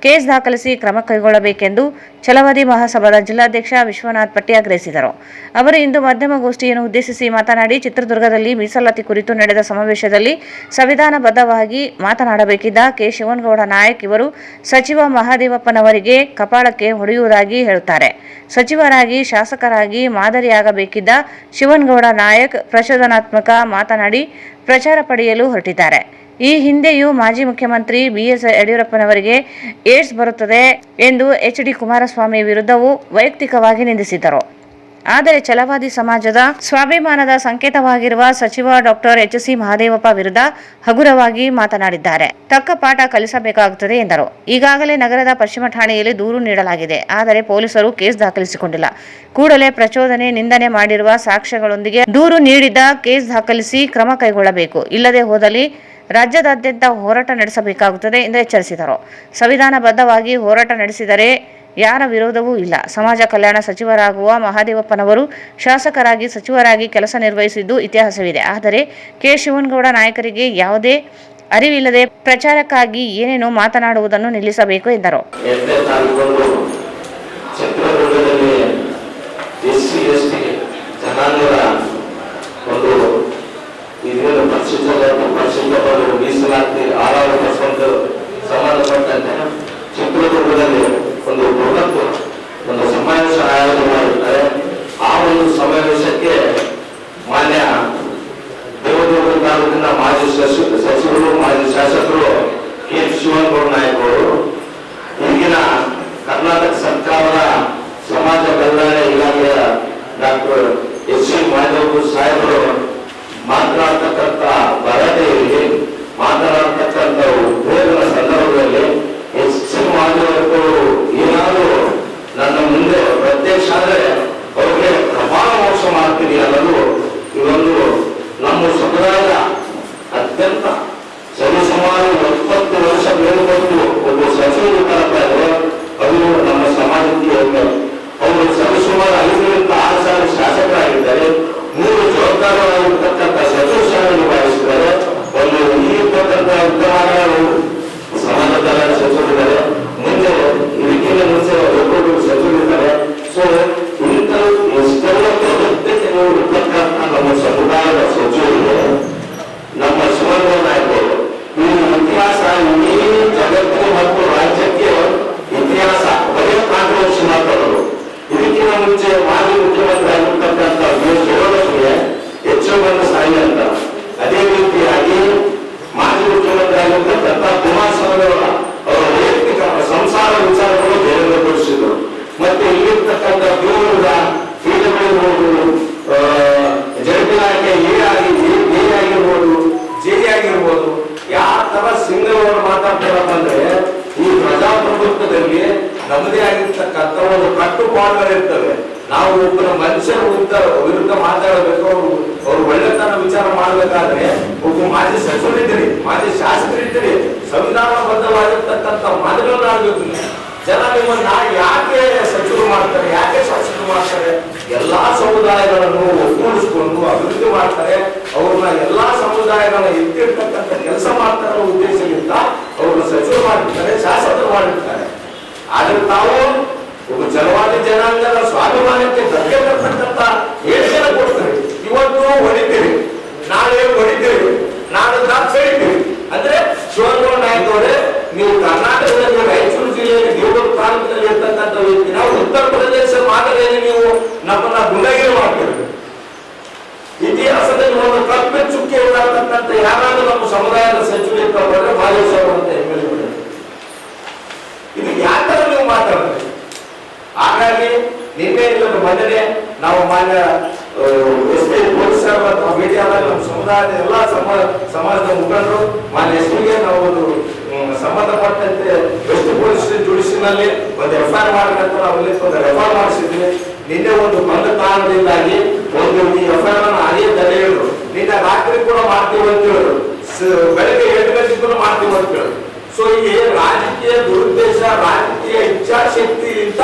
A: ಕೇಸ್ ದಾಖಲಿಸಿ ಕ್ರಮ ಕೈಗೊಳ್ಳಬೇಕೆಂದು ಛಲವಾದಿ ಮಹಾಸಭಾದ ಜಿಲ್ಲಾಧ್ಯಕ್ಷ ವಿಶ್ವನಾಥ್ ಪಟ್ಟಿ ಆಗ್ರಹಿಸಿದರು. ಅವರು ಇಂದು ಮಾಧ್ಯಮಗೋಷ್ಠಿಯನ್ನು ಉದ್ದೇಶಿಸಿ ಮಾತನಾಡಿ, ಚಿತ್ರದುರ್ಗದಲ್ಲಿ ಮೀಸಲಾತಿ ಕುರಿತು ನಡೆದ ಸಮಾವೇಶದಲ್ಲಿ ಸಂವಿಧಾನಬದ್ಧವಾಗಿ ಮಾತನಾಡಬೇಕಿದ್ದ ಕೆ. ಶಿವನಗೌಡ ನಾಯಕ್ ಇವರು ಸಚಿವ ಮಹದೇವಪ್ಪನವರಿಗೆ ಕಪಾಳಕ್ಕೆ ಹೊಡೆಯುವುದಾಗಿ ಹೇಳುತ್ತಾರೆ. ಸಚಿವರಾಗಿ, ಶಾಸಕರಾಗಿ ಮಾದರಿಯಾಗಬೇಕಿದ್ದ ಶಿವನಗೌಡ ನಾಯಕ್ ಪ್ರಚೋದನಾತ್ಮಕ ಮಾತನಾಡಿ ಪ್ರಚಾರ ಪಡೆಯಲು ಹೊರಟಿದ್ದಾರೆ. ಈ ಹಿಂದೆಯೂ ಮಾಜಿ ಮುಖ್ಯಮಂತ್ರಿ BS ಯಡಿಯೂರಪ್ಪನವರಿಗೆ ಏಡ್ಸ್ ಬರುತ್ತದೆ ಎಂದು HD ಕುಮಾರಸ್ವಾಮಿ ವಿರುದ್ಧವೂ ವೈಯಕ್ತಿಕವಾಗಿ ನಿಂದಿಸಿದ್ದರು. ಆದರೆ ಛಲವಾದಿ ಸಮಾಜದ ಸ್ವಾಭಿಮಾನದ ಸಂಕೇತವಾಗಿರುವ ಸಚಿವ ಡಾಕ್ಟರ್ HC ಮಹದೇವಪ್ಪ ವಿರುದ್ಧ ಹಗುರವಾಗಿ ಮಾತನಾಡಿದ್ದಾರೆ. ತಕ್ಕ ಪಾಠ ಕಲಿಸಬೇಕಾಗುತ್ತದೆ ಎಂದರು. ಈಗಾಗಲೇ ನಗರದ ಪಶ್ಚಿಮ ಠಾಣೆಯಲ್ಲಿ ದೂರು ನೀಡಲಾಗಿದೆ. ಆದರೆ ಪೊಲೀಸರು ಕೇಸ್ ದಾಖಲಿಸಿಕೊಂಡಿಲ್ಲ. ಕೂಡಲೇ ಪ್ರಚೋದನೆ, ನಿಂದನೆ ಮಾಡಿರುವ ಸಾಕ್ಷ್ಯಗಳೊಂದಿಗೆ ದೂರು ನೀಡಿದ್ದ ಕೇಸ್ ದಾಖಲಿಸಿ ಕ್ರಮ ಕೈಗೊಳ್ಳಬೇಕು. ಇಲ್ಲದೆ ಹೋದಲ್ಲಿ ರಾಜ್ಯದಾದ್ಯಂತ ಹೋರಾಟ ನಡೆಸಬೇಕಾಗುತ್ತದೆ ಎಂದು ಎಚ್ಚರಿಸಿದರು. ಸಂವಿಧಾನಬದ್ಧವಾಗಿ ಹೋರಾಟ ನಡೆಸಿದರೆ ಯಾರ ವಿರೋಧವೂ ಇಲ್ಲ. ಸಮಾಜ ಕಲ್ಯಾಣ ಸಚಿವರಾಗುವ ಮಹದೇವಪ್ಪನವರು ಶಾಸಕರಾಗಿ, ಸಚಿವರಾಗಿ ಕೆಲಸ ನಿರ್ವಹಿಸಿದ್ದು ಇತಿಹಾಸವಿದೆ. ಆದರೆ ಶಿವನಗೌಡ ನಾಯಕರಿಗೆ ಯಾವುದೇ ಅರಿವಿಲ್ಲದೆ ಪ್ರಚಾರಕ್ಕಾಗಿ ಏನೇನೋ ಮಾತನಾಡುವುದನ್ನು ನಿಲ್ಲಿಸಬೇಕು ಎಂದರು.
D: ಚಿತ್ರದುರ್ಗದಲ್ಲಿ SC ST ಜನಾಂಗದ ಒಂದು ಇದನ್ನು ಪರಿಶಿಷ್ಟ ಮೀಸಲಾತಿ 6% ಸಂಬಂಧಪಟ್ಟಂತೆ ಚಿತ್ರದುರ್ಗದಲ್ಲಿ ಒಂದು ಬೃಹತ್ ಒಂದು ಸಮಾವೇಶ ಆಯೋಜನೆ ಮಾಡಿದ್ದಾರೆ. ಆ ಒಂದು ಸಮಾವೇಶಕ್ಕೆ ಮಾನ್ಯ ದೇವದುರ್ಗ ತಾಲೂಕಿನ ಮಾಜಿ ಸಚಿವರು, ಮಾಜಿ ಶಾಸಕರು ಶಿವನಗೌಡ ನಾಯಕರು, ಈಗಿನ ಕರ್ನಾಟಕ ಸರ್ಕಾರದ ಸಮಾಜ ಕಲ್ಯಾಣ ಇಲಾಖೆಯ ಡಾಕ್ಟರ್ SC ಮಾಧವ್ ಸಾಹೇಬರು ಮಾತನಾಡ್ತಕ್ಕಂಥ ಭರತೆಯಲ್ಲಿ ಮಾತನಾಡ್ತಕ್ಕಂಥ ಉದ್ಯೋಗದ ಸಂದರ್ಭದಲ್ಲಿ SC ಮಾಧವರು ಏನಾದರೂ ನನ್ನ ಮುಂದೆ ಪ್ರತ್ಯಕ್ಷ ಆದರೆ ಅವ್ರಿಗೆ ಪ್ರಮಾಣ ಮೋಕ್ಷ ಮಾಡ್ತೀನಿ ಅನ್ನೋದು ಇದೊಂದು ನಮ್ಮ ಸಮುದಾಯದ ಅತ್ಯಂತ ಸರಿಸುಮಾರು 70 ವರ್ಷ ಮೇಲ್ಪಟ್ಟು ಒಂದು ಸಚಿವರು ಇದ್ದಾರೆ. ಅದು ನಮ್ಮ ಸಮಾಜಕ್ಕೆ ಅವರು ಸರಿಸುಮಾರು 5,000 ಶಾಸಕರಾಗಿದ್ದಾರೆ. 3 ಜವಾಬ್ದಾರರಾಗಿರ್ತಕ್ಕಂಥ ಸಚಿವ ಸ್ಥಾನ ನಿಭಾಯಿಸಿದ್ದಾರೆ. ಒಂದು ಇರ್ತಕ್ಕಂಥ ಸಮಾಜ ಕಲ್ಯಾಣ ಸಚಿವರಿದ್ದಾರೆ. ಮುಂದೆ ಇದಕ್ಕಿಂತ ಮುಂಚೆ ಒಬ್ಬರು ಸಚಿವರಿದ್ದಾರೆ. ಸೊ ಇಂಥ ಎಷ್ಟೆಲ್ಲ ಪ್ರಗತಿಗಳು ಇರ್ತಕ್ಕಂಥ ನಮ್ಮ ಸಮುದಾಯದ ಸಚಿವರಿಗೆ ನಮ್ಮ ಶಿವನಗೌಡ ನಾಯಕರು ಈ ಇತಿಹಾಸ ಇಡೀ ಜಗತ್ತು ಮತ್ತು ರಾಜ್ಯಕ್ಕೆ ಇತಿಹಾಸ ಬರೀ ಕಾಂಟ್ರವರ್ಸಿ ಮಾತಾಡೋದು. ಇದಕ್ಕಿಂತ ಮುಂಚೆ ಮಾಜಿ ಮುಖ್ಯಮಂತ್ರಿ ಆಗಿರ್ತಕ್ಕಂಥ ಶಿವರಾಜ್ಗೆ ಹೆಚ್ಚು ಸಾಯಿ ಅಂತ, ಅದೇ ರೀತಿಯಾಗಿ ಮಾಜಿ ಮುಖ್ಯಮಂತ್ರಿ ಆಗಿರ್ತಕ್ಕಂಥ ಕುಮಾರಸ್ವಾಮಿ ಅವರ ವೈಯಕ್ತಿಕ ಸಂಸಾರ ವಿಚಾರಗಳು ಬೇರೆಗೊಳಿಸಿದ್ರು. ಮತ್ತೆ ಇಲ್ಲಿರ್ತಕ್ಕಂಥ ದೇವರ ಪೀಠಗಳಿರ್ಬೋದು, ಜಡ್ಪಿ ಇಲಾಖೆ ಎ ಆಗಿರ್ಬೋದು, ಜೆ ಆಗಿರ್ಬೋದು, ಯಾವ ತರ ಸಿಂಗಲ್ ಮಾತಾಡ್ತಾರಪ್ಪ ಅಂದ್ರೆ ಈ ಪ್ರಜಾಪ್ರಭುತ್ವದಲ್ಲಿ ನಮ್ಮದೇ ಆಗಿರ್ತಕ್ಕಂಥ ಒಂದು ಕಟ್ಟುಪಾಡುಗಳಿರ್ತವೆ. ನಾವು ಒಬ್ಬರ ಮನುಷ್ಯರ ವಿರುದ್ಧ ಮಾತಾಡಬೇಕು, ಅವ್ರು ಒಳ್ಳೆತನ ವಿಚಾರ ಮಾಡ್ಬೇಕಾದ್ರೆ ಒಬ್ಬ ಮಾಜಿ ಸಚಿವರಿದ್ದೀರಿ, ಮಾಜಿ ಶಾಸಕರಿದ್ದೀರಿ, ಸಂವಿಧಾನಬದ್ಧವಾಗಿರ್ತಕ್ಕಂಥ ಮಾತುಗಳನ್ನಾಡಬೇಕು. ಜನ ನಿಮ್ಮನ್ನ ಯಾಕೆ ಸಚಿವರು ಮಾಡ್ತಾರೆ, ಯಾಕೆ ಶಾಸಕರು ಮಾಡ್ತಾರೆ? ಎಲ್ಲಾ ಸಮುದಾಯಗಳನ್ನು ಒಗ್ಗೂಡಿಸಿಕೊಂಡು ಅಭಿವೃದ್ಧಿ ಮಾಡ್ತಾರೆ. ಅವ್ರನ್ನ ಎಲ್ಲಾ ಸಮುದಾಯಗಳನ್ನ ಎತ್ತಿರ್ತಕ್ಕಂಥ ಕೆಲಸ ಮಾಡ್ತಾರ ಉದ್ದೇಶದಿಂದ ಅವ್ರನ್ನ ಸಚಿವರು ಮಾಡಿರ್ತಾರೆ, ಶಾಸಕರು ಮಾಡಿರ್ತಾರೆ. ಆದ್ರೆ ತಾವು ಒಬ್ಬ ಜಲವಾದಿ ಜನಾಂಗದ ಸ್ವಾಭಿಮಾನಕ್ಕೆ ಧಕ್ಕೆ ತರ್ತಕ್ಕಂಥ ಹೇಳಿಕೆಯನ್ನು ಕೊಡ್ತಾರೆ. ಇವತ್ತು ಹೊಡಿತೀರಿ, ನಾಳೆ ಹೊಡಿತೀರಿ, ನಾಳೆ ಸೆಳಿತೀರಿ ಅಂದ್ರೆ ಶಿವನಗೌಡ ನಾಯಕ್ ಅವರೇ, ನೀವು ಕರ್ನಾಟಕದಲ್ಲಿ ರಾಯಚೂರು ಜಿಲ್ಲೆಯಲ್ಲಿ ದೇವದುರ್ಗ ತಾಲೂಕಿನಲ್ಲಿ ಇರ್ತಕ್ಕಂಥ ವ್ಯಕ್ತಿ, ನಾವು ಉತ್ತರ ಪ್ರದೇಶ ಮಾದರಿಯಲ್ಲಿ ನೀವು ನಮ್ಮನ್ನ ಗುಂಡಗಿರಿ ಮಾಡ್ತೀರಿ. ಇತಿಹಾಸದಲ್ಲಿ ಒಂದು ಕಪ್ಪೆ ಚುಕ್ಕೆ ಇರತಕ್ಕಂಥ ಯಾರಾದ್ರೂ ನಮ್ಮ ಸಮುದಾಯದ ಸಚಿವರು ಇರ್ತಾರೆ ಮಾದೇಶ್ವರ ಅಂತ MLA. ಇದು ಯಾಕಂದ್ರೆ ನೀವು ಮಾತಾಡ್ತೀರಿ. ಹಾಗಾಗಿ ನಿನ್ನೆ ಇಲ್ಲದ ಮೊದಲೇ ನಾವು ಮಾನ್ಯ SP ಪೊಲೀಸ್ ಭೇಟಿ ಆದಾಗ ನಮ್ಮ ಸಮುದಾಯದ ಎಲ್ಲಾ ಸಮಾಜದ ಮುಖಂಡರು ಮಾನ್ಯ SPಗೆ ನಾವು ಒಂದು ಸಂಬಂಧಪಟ್ಟಂತೆ ವೆಸ್ಟ್ ಪೊಲೀಸ್ ಜುಡಿಷಿನಲ್ಲಿ ಒಂದು FIR ಮಾಡಬೇಕಂತ ನಾವು ಒಂದು ರೆಫರ್ ಮಾಡಿಸಿದ್ವಿ. ನಿನ್ನೆ ಒಂದು ಬಂದ ಕಾರಣದಿಂದಾಗಿ ಒಂದು ಈ FIR ಅನ್ನು ಅದೇ ತಡೆ ಹೇಳಿದ್ರು. ನಿನ್ನೆ ರಾತ್ರಿ ಕೂಡ ಮಾಡ್ತೀವಿ ಅಂತ ಹೇಳಿದ್ರು, ಬೆಳಗ್ಗೆ 7 ಗಂಟೆಗೂ ಮಾಡ್ತೀವಿ ಅಂತ ಹೇಳಿದ್ರು. ಸೊ ಈ ರಾಜಕೀಯ ದುರುದ್ದೇಶ, ರಾಜಕೀಯ ಇಚ್ಛಾಶಕ್ತಿಯಿಂದ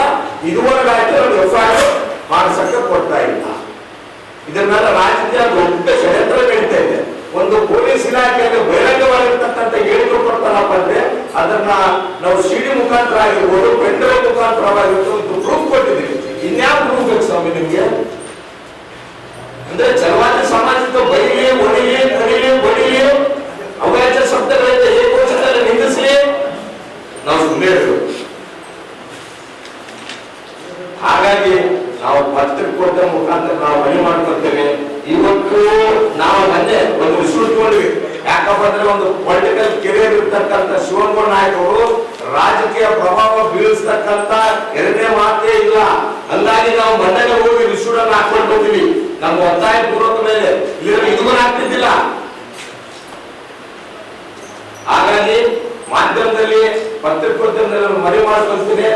D: ಇದುವರೆಗಾಯ್ತು ನಾವು FIR ಮಾಡಿಸಕ್ಕೆ ಕೊಡ್ತಾ ಇಲ್ಲ. ಇದರ ಮೇಲೆ ರಾಜಕೀಯ ದೊಡ್ಡ ಷಡ್ಯಂತ್ರ ನಡೀತಾ ಇದೆ. ಒಂದು ಪೊಲೀಸ್ ಇಲಾಖೆಯಲ್ಲಿ ಬಹಿರಂಗವಾಗಿರ್ತಕ್ಕಂಥ ಹೇಳಿಕೆ ಕೊಡ್ತಾರಪ್ಪ ಅಂದ್ರೆ ಅದನ್ನ ನಾವು CD ಮುಖಾಂತರ ಆಗಿರ್ಬೋದು, ಪೆಂಡ್ರೈವ್ ಮುಖಾಂತರವಾಗಿರ್ಬೋದು ಪ್ರೂಫ್ ಕೊಟ್ಟಿದ್ದೀವಿ. ಇನ್ಯಾವ ಪ್ರೂಫ್ ಬೇಕು ಸ್ವಾಮಿ ನಿಮ್ಗೆ? ಅಂದ್ರೆ ಜಲವಾದಿ ಸಮಾಜಕ್ಕೆ ಬೈಲಿ, ಹೊಡಿಲಿ, ಕಡಿಲಿ, ಬಡಿಲಿ, ಅವಾಚ್ಯ ಶಬ್ದಗಳಿಂದ ಏಕೋಚಿತದಲ್ಲಿ ನಿಂದಿಸಲಿ, ನಾವು ಸುಮ್ಮನೆ ಇರಬೇಕು. ಹಾಗಾಗಿ ನಾವು ಪತ್ರಿಕೋದ್ಯಮ ಮುಖಾಂತರ ನಾವು ಮನೆ ಮಾಡ್ಕೊಳ್ತೇವೆ. ಇವತ್ತು ನಾವು ಮೊನ್ನೆ ಒಂದು ವಿಶ್ವಕೊಂಡ್ವಿ. ಯಾಕಪ್ಪ ಅಂದ್ರೆ ಒಂದು ಪೊಲಿಟಿಕಲ್ ಕೆರಿಯರ್ ಇರ್ತಕ್ಕಂಥ ಶಿವನಗೌಡ ನಾಯಕರು ರಾಜಕೀಯ ಪ್ರಭಾವ ಬೀಳಿಸ್ತಕ್ಕಂಥ ಎರಡನೇ ಮಾತೇ ಇಲ್ಲ. ಹಂಗಾಗಿ ನಾವು ಮೊನ್ನೆ ಹೋಗಿ ವಿಶ್ವಡನ್ನ ಹಾಕೊಂಡು ಹೋಗ್ತೀವಿ. ನಮ್ಮ ಒತ್ತಾಯ ಪೂರ್ವಕ ಮೇಲೆ ಇದನ್ನು ಆಗ್ತಿದ್ದಿಲ್ಲ. ಹಾಗಾಗಿ ಮಾಧ್ಯಮದಲ್ಲಿ ಪತ್ರಿಕೋದ್ಯಮದಲ್ಲಿ ಮನೆ ಮಾಡ್ಕೊಳ್ತೀನಿ.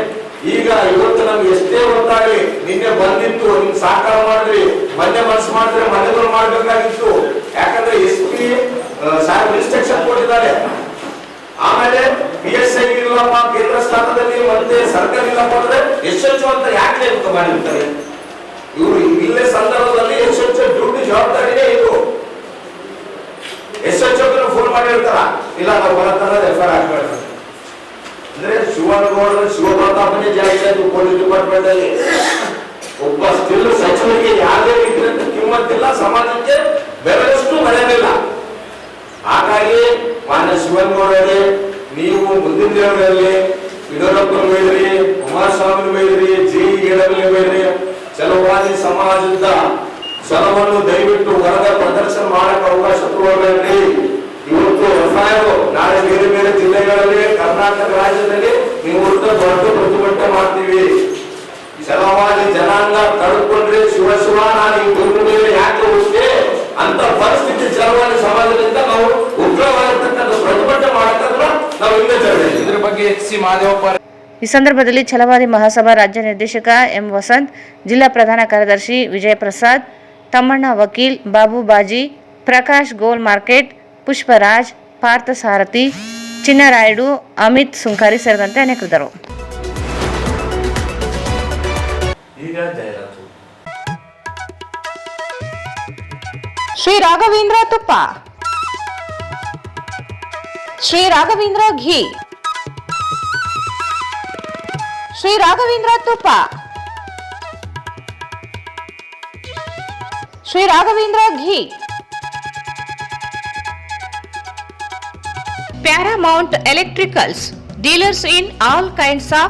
D: ಈಗ ಇವತ್ತು ನಮ್ಗೆ ಎಷ್ಟೇ ಗೊತ್ತಾಗಲಿ, ನಿನ್ನೆ ಬಂದಿತ್ತು, ನಿಮ್ಗೆ ಸಾಕಾರ ಮಾಡಿದ್ರಿ, ಮೊನ್ನೆ ಮನಸ್ಸು ಮಾಡಿದ್ರೆ ಮನೆಗಳು ಮಾಡ್ಬೇಕಾಗಿತ್ತು. ಯಾಕಂದ್ರೆ SP ಸಾಹೇಬ್ ಇನ್ಸ್ಟ್ರಕ್ಷನ್ ಕೊಟ್ಟಿದ್ದಾರೆ. ಆಮೇಲೆ PSI ಇಲ್ಲಪ್ಪ ಕೇಂದ್ರ ಸ್ಥಾನದಲ್ಲಿ ಮತ್ತೆ ಸರ್ಕಾರ ಇಲ್ಲಪ್ಪ ಅಂದ್ರೆ SHO ಅಂತ ಯಾಕೆ ನೇಮಕ ಮಾಡಿರ್ತಾರೆ? ಇವರು ಇಲ್ಲೇ ಸಂದರ್ಭದಲ್ಲಿ SHO ಡ್ಯೂಟಿ ಜವಾಬ್ದಾರಿನೇ ಇದು. SHO ಫೋನ್ ಮಾಡಿರ್ತಾರ, ಇಲ್ಲ ನಾವು ಬರತ್ತಾರ FIR ಹಾಕ್ಬೇಕು ಅಂದ್ರೆ ಶಿವನಗೌಡರು ಶಿವಪ್ರತಾಪನೇ ಜಾಸ್ತಿ ಆಯ್ತು ಪೊಲೀಸ್ ಡಿಪಾರ್ಟ್ಮೆಂಟ್ ಅಲ್ಲಿ. ಒಬ್ಬ ಸ್ಟಿಲ್ ಸಚಿವರಿಗೆ ಯಾವುದೇ ರೀತಿಯ ಕಿಮ್ಮತ್ತಿಲ್ಲ, ಸಮಾಜಕ್ಕೆ ಬೆಲೆಯಷ್ಟು ಮಳೆಯಿಲ್ಲ. ಹಾಗಾಗಿ ಮಾನ್ಯ ಶಿವನಗೌಡರೇ, ನೀವು ಮುಂದಿನ ದಿನಗಳಲ್ಲಿ ಯಡಿಯೂರಪ್ಪ ಬೇಡ್ರಿ, ಕುಮಾರಸ್ವಾಮಿ ಬೇಡ್ರಿ, JE ಬೇಡ್ರಿ, ಛಲವಾದಿ ಸಮಾಜದ ಛಲವನ್ನು ದಯವಿಟ್ಟು ಹೊರಗೆ ಪ್ರದರ್ಶನ ಮಾಡಕ್ಕೆ ಅವಕಾಶ ಕೊಡಬೇಡ್ರಿ. ಇವತ್ತು FIR ನಾಳೆ ಬೇರೆ ಬೇರೆ ಜಿಲ್ಲೆಗಳಲ್ಲಿ ಕರ್ನಾಟಕ ರಾಜ್ಯದಲ್ಲಿ ನೀವು ದೊಡ್ಡ ಪ್ರತಿಭಟನೆ ಮಾಡ್ತೀವಿ. ಛಲವಾದಿ ಜನಾಂಗ ತಡೆದುಕೊಂಡ್ರೆ ಶಿವ ನಾನು ಈ ಗುರು ಮೇಲೆ ಯಾಕೆ ಹೋಗ್ತೇ ಅಂತ ಪರಿಸ್ಥಿತಿ ಛಲವಾದಿ ಸಮಾಜದಿಂದ ನಾವು ಉಗ್ರವಾಗಿರ್ತಕ್ಕಂಥ ಪ್ರತಿಭಟನೆ ಮಾಡಕ್ಕಾದ್ರೆ ನಾವು ಹಿಂದೆ ಜರಡಿ. ಇದ್ರ ಬಗ್ಗೆ HC ಮಾದೇವಪ್ಪ.
A: ಈ ಸಂದರ್ಭದಲ್ಲಿ ಛಲವಾದಿ ಮಹಾಸಭಾ ರಾಜ್ಯ ನಿರ್ದೇಶಕ M. ವಸಂತ್, ಜಿಲ್ಲಾ ಪ್ರಧಾನ ಕಾರ್ಯದರ್ಶಿ ವಿಜಯ ಪ್ರಸಾದ್, ತಮ್ಮಣ್ಣ ವಕೀಲ್, ಬಾಬು ಬಾಜಿ, ಪ್ರಕಾಶ್ ಗೋಲ್ ಮಾರ್ಕೆಟ್, ಪುಷ್ಪರಾಜ್, ಪಾರ್ಥ ಸಾರಥಿ, ಚಿನ್ನರಾಯುಡು, ಅಮಿತ್ ಸುಂಕಾರಿ ಸೇರಿದಂತೆ ಅನೇಕರಿದ್ದರು.
B: ಈಗ ಜಾಹೀರಾತು.
A: ಶ್ರೀ ರಾಘವೇಂದ್ರ ತುಪ್ಪ, ಶ್ರೀ ರಾಘವೇಂದ್ರ ಘೀ, ಶ್ರೀ ರಾಘವೇಂದ್ರ ತುಪ್ಪ, ಶ್ರೀ ರಾಘವೇಂದ್ರ ಘೀ, Paramount Electricals, dealers in all kinds of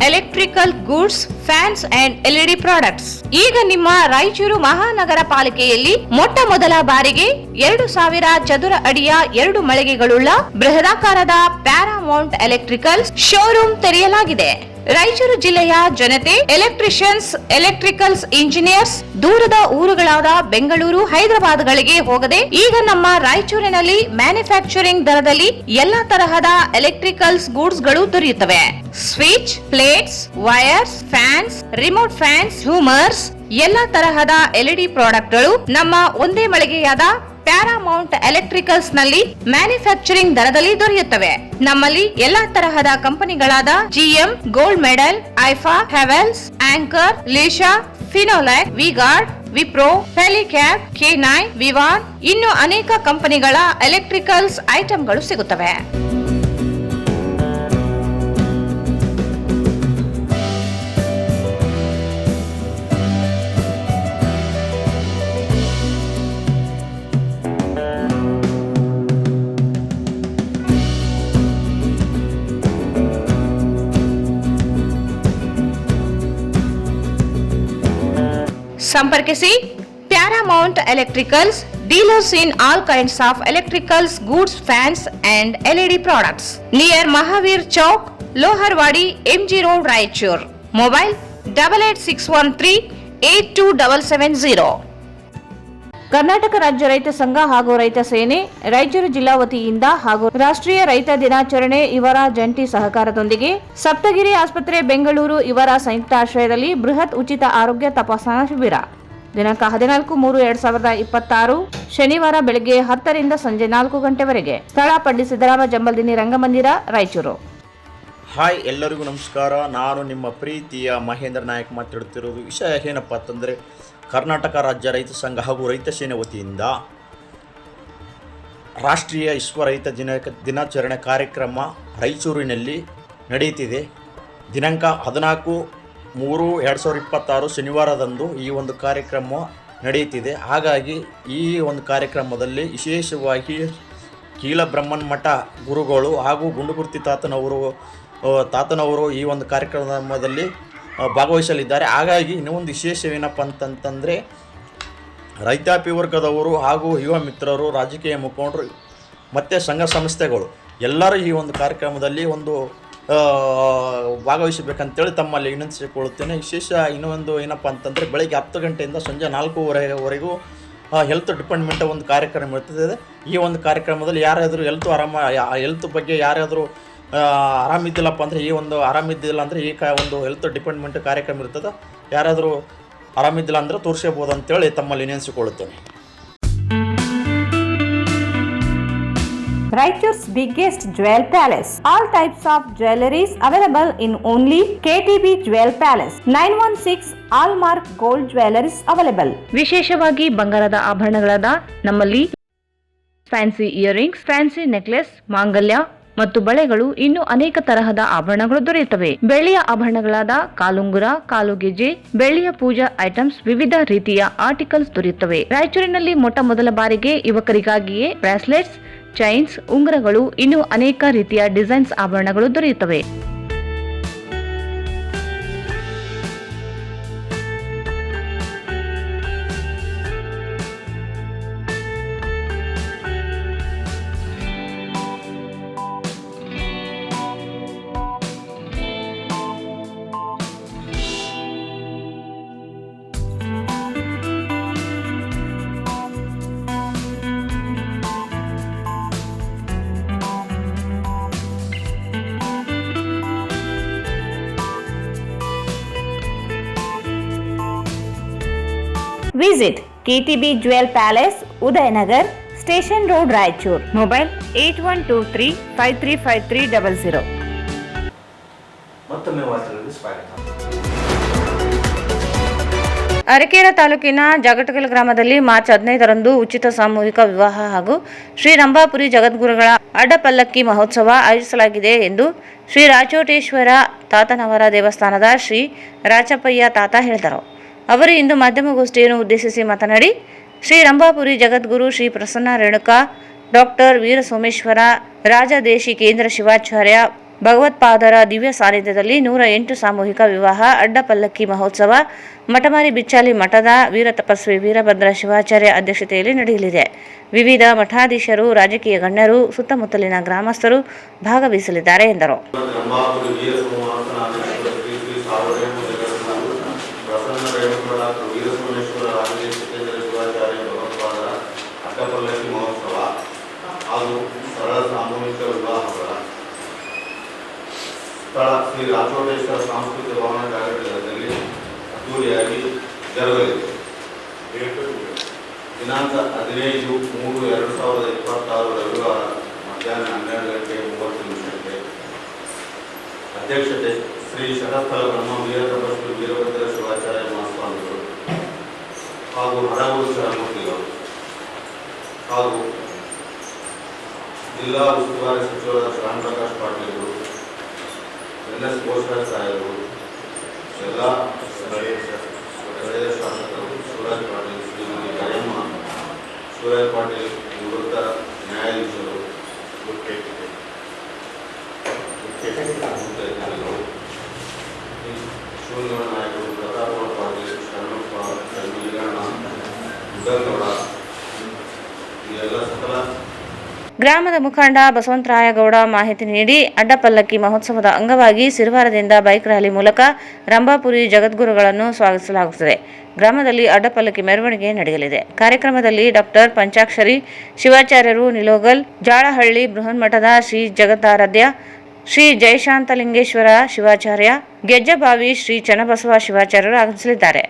A: electrical goods, fans and LED products. ಈಗ ನಿಮ್ಮ ರಾಯಚೂರು ಮಹಾನಗರ ಪಾಲಿಕೆಯಲ್ಲಿ ಮೊಟ್ಟ ಮೊದಲ ಬಾರಿಗೆ 2000 ಚದುರ ಅಡಿಯ 2 ಮಳಿಗೆಗಳುಳ್ಳ ಬೃಹದಾಕಾರದ ಪ್ಯಾರಾಮೌಂಟ್ ಎಲೆಕ್ಟ್ರಿಕಲ್ಸ್ ಶೋರೂಮ್ ತೆರೆಯಲಾಗಿದೆ. ರಾಯಚೂರು ಜಿಲ್ಲೆಯ ಜನತೆ, ಎಲೆಕ್ಟ್ರಿಷಿಯನ್ಸ್, ಎಲೆಕ್ಟ್ರಿಕಲ್ಸ್ ಇಂಜಿನಿಯರ್ಸ್ ದೂರದ ಊರುಗಳಾದ ಬೆಂಗಳೂರು, ಹೈದರಾಬಾದ್ಗಳಿಗೆ ಹೋಗದೆ ಈಗ ನಮ್ಮ ರಾಯಚೂರಿನಲ್ಲಿ ಮ್ಯಾನುಫ್ಯಾಕ್ಚರಿಂಗ್ ದರದಲ್ಲಿ ಎಲ್ಲಾ ತರಹದ ಎಲೆಕ್ಟ್ರಿಕಲ್ಸ್ ಗೂಡ್ಸ್ ಗಳು ದೊರೆಯುತ್ತವೆ. Switch, plates, wires, fans, remote fans, ಹ್ಯೂಮರ್ಸ್, ಎಲ್ಲಾ ತರಹದ LED ಪ್ರಾಡಕ್ಟ್ ಗಳು ನಮ್ಮ ಒಂದೇ ಮಳಿಗೆಯಾದ ಪ್ಯಾರಾಮೌಂಟ್ ಎಲೆಕ್ಟ್ರಿಕಲ್ಸ್ ನಲ್ಲಿ ಮ್ಯಾನುಫ್ಯಾಕ್ಚರಿಂಗ್ ದರದಲ್ಲಿ ದೊರೆಯುತ್ತವೆ. ನಮ್ಮಲ್ಲಿ ಎಲ್ಲಾ ತರಹದ ಕಂಪನಿಗಳಾದ GM, ಗೋಲ್ಡ್ ಮೆಡಲ್, ಐಫಾ, ಹೆವೆಲ್ಸ್, ಆಂಕರ್, ಲೀಶಾ, ಫಿನೋಲ್ಯಾಕ್, ವಿಗಾರ್ಡ್, ವಿಪ್ರೋ, ಫೆಲಿಕ್ಯಾಪ್, K9, ವಿವಾನ್ ಇನ್ನು ಅನೇಕ ಕಂಪನಿಗಳ ಎಲೆಕ್ಟ್ರಿಕಲ್ಸ್ ಐಟಂಗಳು ಸಿಗುತ್ತವೆ. ಸಂಪರ್ಕಿಸಿ Paramount electricals, dealers in all kinds of electricals goods, fans and LED products, near Mahavir Chowk, Loharwadi, MG road, Raichur. Mobile 8861382770. Karnataka ರಾಜ್ಯ ರೈತ ಸಂಘ ಹಾಗೂ ರೈತ ಸೇನೆ ರಾಯಚೂರು ಜಿಲ್ಲಾ ವತಿಯಿಂದ ಹಾಗೂ ರಾಷ್ಟ್ರೀಯ ರೈತ ದಿನಾಚರಣೆ ಇವರ ಜಂಟಿ ಸಹಕಾರದೊಂದಿಗೆ ಸಪ್ತಗಿರಿ ಆಸ್ಪತ್ರೆ ಬೆಂಗಳೂರು ಇವರ ಸಂಯುಕ್ತ ಆಶ್ರಯದಲ್ಲಿ ಬೃಹತ್ ಉಚಿತ ಆರೋಗ್ಯ ತಪಾಸಣಾ ಶಿಬಿರ ದಿನಾಂಕ 14/3/2026 ಶನಿವಾರ ಬೆಳಗ್ಗೆ 10 ರಿಂದ ಸಂಜೆ 4 ಗಂಟೆವರೆಗೆ. ಸ್ಥಳ ಪಂಡಿತ್ ಸಿದ್ದರಾಮ ಜಂಬಲ್ದಿನಿ ರಂಗಮಂದಿರ, ರಾಯಚೂರು.
E: ಹಾಯ್, ಎಲ್ಲರಿಗೂ ನಮಸ್ಕಾರ. ನಾನು ನಿಮ್ಮ ಪ್ರೀತಿಯ ಮಹೇಂದ್ರ ನಾಯಕ್ ಮಾತಾಡುತ್ತಿರೋದು. ವಿಷಯ ಏನಪ್ಪ ಅಂತಂದರೆ, ಕರ್ನಾಟಕ ರಾಜ್ಯ ರೈತ ಸಂಘ ಹಾಗೂ ರೈತ ಸೇನೆ ವತಿಯಿಂದ ರಾಷ್ಟ್ರೀಯ ವಿಶ್ವ ರೈತ ದಿನಾಚರಣೆ ಕಾರ್ಯಕ್ರಮ ರಾಯಚೂರಿನಲ್ಲಿ ನಡೆಯುತ್ತಿದೆ. ದಿನಾಂಕ 14/3/2026 ಶನಿವಾರದಂದು ಈ ಒಂದು ಕಾರ್ಯಕ್ರಮ ನಡೆಯುತ್ತಿದೆ. ಹಾಗಾಗಿ ಈ ಒಂದು ಕಾರ್ಯಕ್ರಮದಲ್ಲಿ ವಿಶೇಷವಾಗಿ ಕೀಲಬ್ರಹ್ಮನ್ ಮಠ ಗುರುಗಳು ಹಾಗೂ ಗುಂಡುಗುರ್ತಿ ತಾತನವರು ಈ ಒಂದು ಕಾರ್ಯಕ್ರಮದಲ್ಲಿ ಭಾಗವಹಿಸಲಿದ್ದಾರೆ. ಹಾಗಾಗಿ ಇನ್ನೊಂದು ವಿಶೇಷವೇನಪ್ಪ ಅಂತಂತಂದರೆ, ರೈತಾಪಿ ವರ್ಗದವರು ಹಾಗೂ ಯುವ ಮಿತ್ರರು, ರಾಜಕೀಯ ಮುಖಂಡರು ಮತ್ತು ಸಂಘ ಸಂಸ್ಥೆಗಳು ಎಲ್ಲರೂ ಈ ಒಂದು ಕಾರ್ಯಕ್ರಮದಲ್ಲಿ ಭಾಗವಹಿಸಬೇಕಂತೇಳಿ ತಮ್ಮಲ್ಲಿ ವಿನಂತಿಸಿಕೊಳ್ಳುತ್ತೇನೆ. ವಿಶೇಷ ಇನ್ನೊಂದು ಏನಪ್ಪ ಅಂತಂದರೆ, ಬೆಳಗ್ಗೆ 10 ಗಂಟೆಯಿಂದ ಸಂಜೆ 4:30ವರೆಗೂ ಹೆಲ್ತ್ ಡಿಪಾರ್ಟ್ಮೆಂಟ್ ಒಂದು ಕಾರ್ಯಕ್ರಮ ಇರ್ತದೆ. ಈ ಒಂದು ಕಾರ್ಯಕ್ರಮದಲ್ಲಿ ಯಾರಾದರೂ ಹೆಲ್ತ್ ಬಗ್ಗೆ ಯಾರಾದರೂ ಆರಾಮಿದ್ದಿಲ್ಲಪ್ಪ ಅಂದರೆ, ಈ ಒಂದು ಆರಾಮಿದ್ದಿಲ್ಲ ಅಂದರೆ ಈ ಒಂದು ಹೆಲ್ತ್ ಡಿಪಾರ್ಟ್ಮೆಂಟ್ ಕಾರ್ಯಕ್ರಮ ಇರ್ತದೆ. ಯಾರಾದರೂ ಆರಾಮಿದ್ದಿಲ್ಲ ಅಂದರೆ ತೋರಿಸಬಹುದು ಅಂತೇಳಿ ತಮ್ಮಲ್ಲಿ ವಿನಂತಿಸಿಕೊಳ್ಳುತ್ತೇನೆ.
F: Raichur's biggest jewel palace. All types of jewelries available in only KTB Jewel Palace. 916 Allmark Gold Jewelries available.
A: ವಿಶೇಷವಾಗಿ ಬಂಗಾರದ ಆಭರಣಗಳಾದ ನಮ್ಮಲ್ಲಿ ಫ್ಯಾನ್ಸಿ ಇಯರಿಂಗ್ಸ್, ಫ್ಯಾನ್ಸಿ ನೆಕ್ಲೆಸ್, ಮಾಂಗಲ್ಯ ಮತ್ತು ಬಳೆಗಳು ಇನ್ನೂ ಅನೇಕ ತರಹದ ಆಭರಣಗಳು ದೊರೆಯುತ್ತವೆ. ಬೆಳ್ಳಿಯ ಆಭರಣಗಳಾದ ಕಾಲುಂಗುರ, ಕಾಲುಗೆಜ್ಜೆ, ಬೆಳ್ಳಿಯ ಪೂಜಾ ಐಟಮ್ಸ್, ವಿವಿಧ ರೀತಿಯ ಆರ್ಟಿಕಲ್ಸ್ ದೊರೆಯುತ್ತವೆ. ರಾಯಚೂರಿನಲ್ಲಿ ಮೊಟ್ಟ ಮೊದಲ ಬಾರಿಗೆ ಯುವಕರಿಗಾಗಿಯೇ ಬ್ರಾಸ್ಲೆಟ್ಸ್, ಚೈನ್ಸ್, ಉಂಗುರಗಳು, ಇನ್ನೂ ಅನೇಕ ರೀತಿಯ ಡಿಸೈನ್ಸ್ ಆಭರಣಗಳು ದೊರೆಯುತ್ತವೆ.
F: Visit KTB Jewel Palace, Udayanagar, Station Road, Raichur. Mobile 8123535300.
B: ಮತ್ತೊಮ್ಮೆ ವಾರ್ತೆಗಳಿಗೆ ಸ್ವಾಗತ.
A: ಅರಕೇರ ತಾಲೂಕಿನ ಜಾಗಟಗಲ್ ಗ್ರಾಮದಲ್ಲಿ ಮಾರ್ಚ್ 15ರಂದು ಉಚಿತ ಸಾಮೂಹಿಕ ವಿವಾಹ ಹಾಗೂ ಶ್ರೀ ರಂಭಾಪುರಿ ಜಗದ್ಗುರುಗಳ ಅಡ್ಡಪಲ್ಲಕ್ಕಿ ಮಹೋತ್ಸವ ಆಯೋಜಿಸಲಾಗಿದೆ ಎಂದು ಶ್ರೀ ರಾಚೋಟೇಶ್ವರ ತಾತನವರ ದೇವಸ್ಥಾನದ ಶ್ರೀ ರಾಚಪ್ಪಯ್ಯ ತಾತ ಹೇಳಿದರು. ಅವರು ಇಂದು ಮಾಧ್ಯಮಗೋಷ್ಠಿಯನ್ನು ಉದ್ದೇಶಿಸಿ ಮಾತನಾಡಿ, ಶ್ರೀ ರಂಭಾಪುರಿ ಜಗದ್ಗುರು ಶ್ರೀ ಪ್ರಸನ್ನ ರೇಣುಕಾ, ಡಾಕ್ಟರ್ ವೀರ ಸೋಮೇಶ್ವರ, ರಾಜದೇಶಿಕೇಂದ್ರ ಶಿವಾಚಾರ್ಯ ಭಗವತ್ಪಾದರ ದಿವ್ಯ ಸಾನ್ನಿಧ್ಯದಲ್ಲಿ 108 ಸಾಮೂಹಿಕ ವಿವಾಹ ಅಡ್ಡಪಲ್ಲಕ್ಕಿ ಮಹೋತ್ಸವ ಮಠಮಾರಿ ಬಿಚ್ಚಾಲಿ ಮಠದ ವೀರ ತಪಸ್ವಿ ವೀರಭದ್ರ ಶಿವಾಚಾರ್ಯ ಅಧ್ಯಕ್ಷತೆಯಲ್ಲಿ ನಡೆಯಲಿದೆ. ವಿವಿಧ ಮಠಾಧೀಶರು, ರಾಜಕೀಯ ಗಣ್ಯರು, ಸುತ್ತಮುತ್ತಲಿನ ಗ್ರಾಮಸ್ಥರು ಭಾಗವಹಿಸಲಿದ್ದಾರೆ ಎಂದರು.
C: ಅಡ್ಡಪಲ್ಲಕ್ಕಿ ಮಹೋತ್ಸವ ಹಾಗೂ ಸರಳ ಸಾಮೂಹಿಕ ವಿವಾಹಗಳ ಸ್ಥಳ ಶ್ರೀ ರಾಚೋಟೇಶ್ವರ ಸಾಂಸ್ಕೃತಿಕ ಭವನ ಜಾಗಟಗಲದಲ್ಲಿ ಅದ್ದೂರಿಯಾಗಿ ಜರುಗಲಿದೆ. ದಿನಾಂಕ 15/3/2026 ರವಿವಾರ ಮಧ್ಯಾಹ್ನ 12:30 ಅಧ್ಯಕ್ಷತೆ ಶ್ರೀ ಶತಸ್ಥಲ ಬ್ರಹ್ಮ ವೀರ ತಪಸ್ವಿ ವೀರಭದ್ರ ಶಿವಾಚಾರ್ಯ ಮಹಾಸ್ವಾಮಿಗಳು ಹಾಗೂ ಹರಗುರು ಶರಣಮೂರ್ತಿಗಳು ಹಾಗೂ ಜಿಲ್ಲಾ ಉಸ್ತುವಾರಿ ಸಚಿವರಾದ ಶ್ಯಾಮ್ ಪ್ರಕಾಶ್ ಪಾಟೀಲ್, ಎನ್.ಎಸ್. ಬೋಸರಾಜ್ ಸಾಹೇಬರು, ಎಲ್ಲ ಸ್ಥಳೀಯ ಶಾಸಕರು, ಶಿವರಾಜ್ ಪಾಟೀಲ್, ಶ್ರೀಮತಿ ಕರಿಯಮ್ಮ, ಶಿವರಾಜ್ ಪಾಟೀಲ್, ನಿವೃತ್ತ ನ್ಯಾಯಾಧೀಶರು, ಶಿವಲಿಂಗ ನಾಯಕರು, ಪ್ರತಾಪಗೌಡ ಪಾಟೀಲ್, ಶರಣಪ್ಪ, ಶರಣೀಗಣ್ಣ, ಉದ್ದಗೌಡ,
A: ಗ್ರಾಮದ ಮುಖಂಡ ಬಸವಂತರಾಯಗೌಡ ಮಾಹಿತಿ ನೀಡಿ, ಅಡ್ಡಪಲ್ಲಕ್ಕಿ ಮಹೋತ್ಸವದ ಅಂಗವಾಗಿ ಸಿರವಾರದಿಂದ ಬೈಕ್ ರ್ಯಾಲಿ ಮೂಲಕ ರಂಭಾಪುರಿ ಜಗದ್ಗುರುಗಳನ್ನು ಸ್ವಾಗತಿಸಲಾಗುತ್ತದೆ. ಗ್ರಾಮದಲ್ಲಿ ಅಡ್ಡಪಲ್ಲಕ್ಕಿ ಮೆರವಣಿಗೆ ನಡೆಯಲಿದೆ. ಕಾರ್ಯಕ್ರಮದಲ್ಲಿ ಡಾಕ್ಟರ್ ಪಂಚಾಕ್ಷರಿ ಶಿವಾಚಾರ್ಯರು, ನಿಲೋಗಲ್, ಜಾಳಹಳ್ಳಿ ಬೃಹನ್ಮಠದ ಶ್ರೀ ಜಗದಾರಾಧ್ಯ ಶ್ರೀ ಜಯಶಾಂತಲಿಂಗೇಶ್ವರ ಶಿವಾಚಾರ್ಯ, ಗೆಜ್ಜಬಾವಿ ಶ್ರೀ ಚನ್ನಬಸವ ಶಿವಾಚಾರ್ಯರು ಆಗಮಿಸಲಿದ್ದಾರೆ.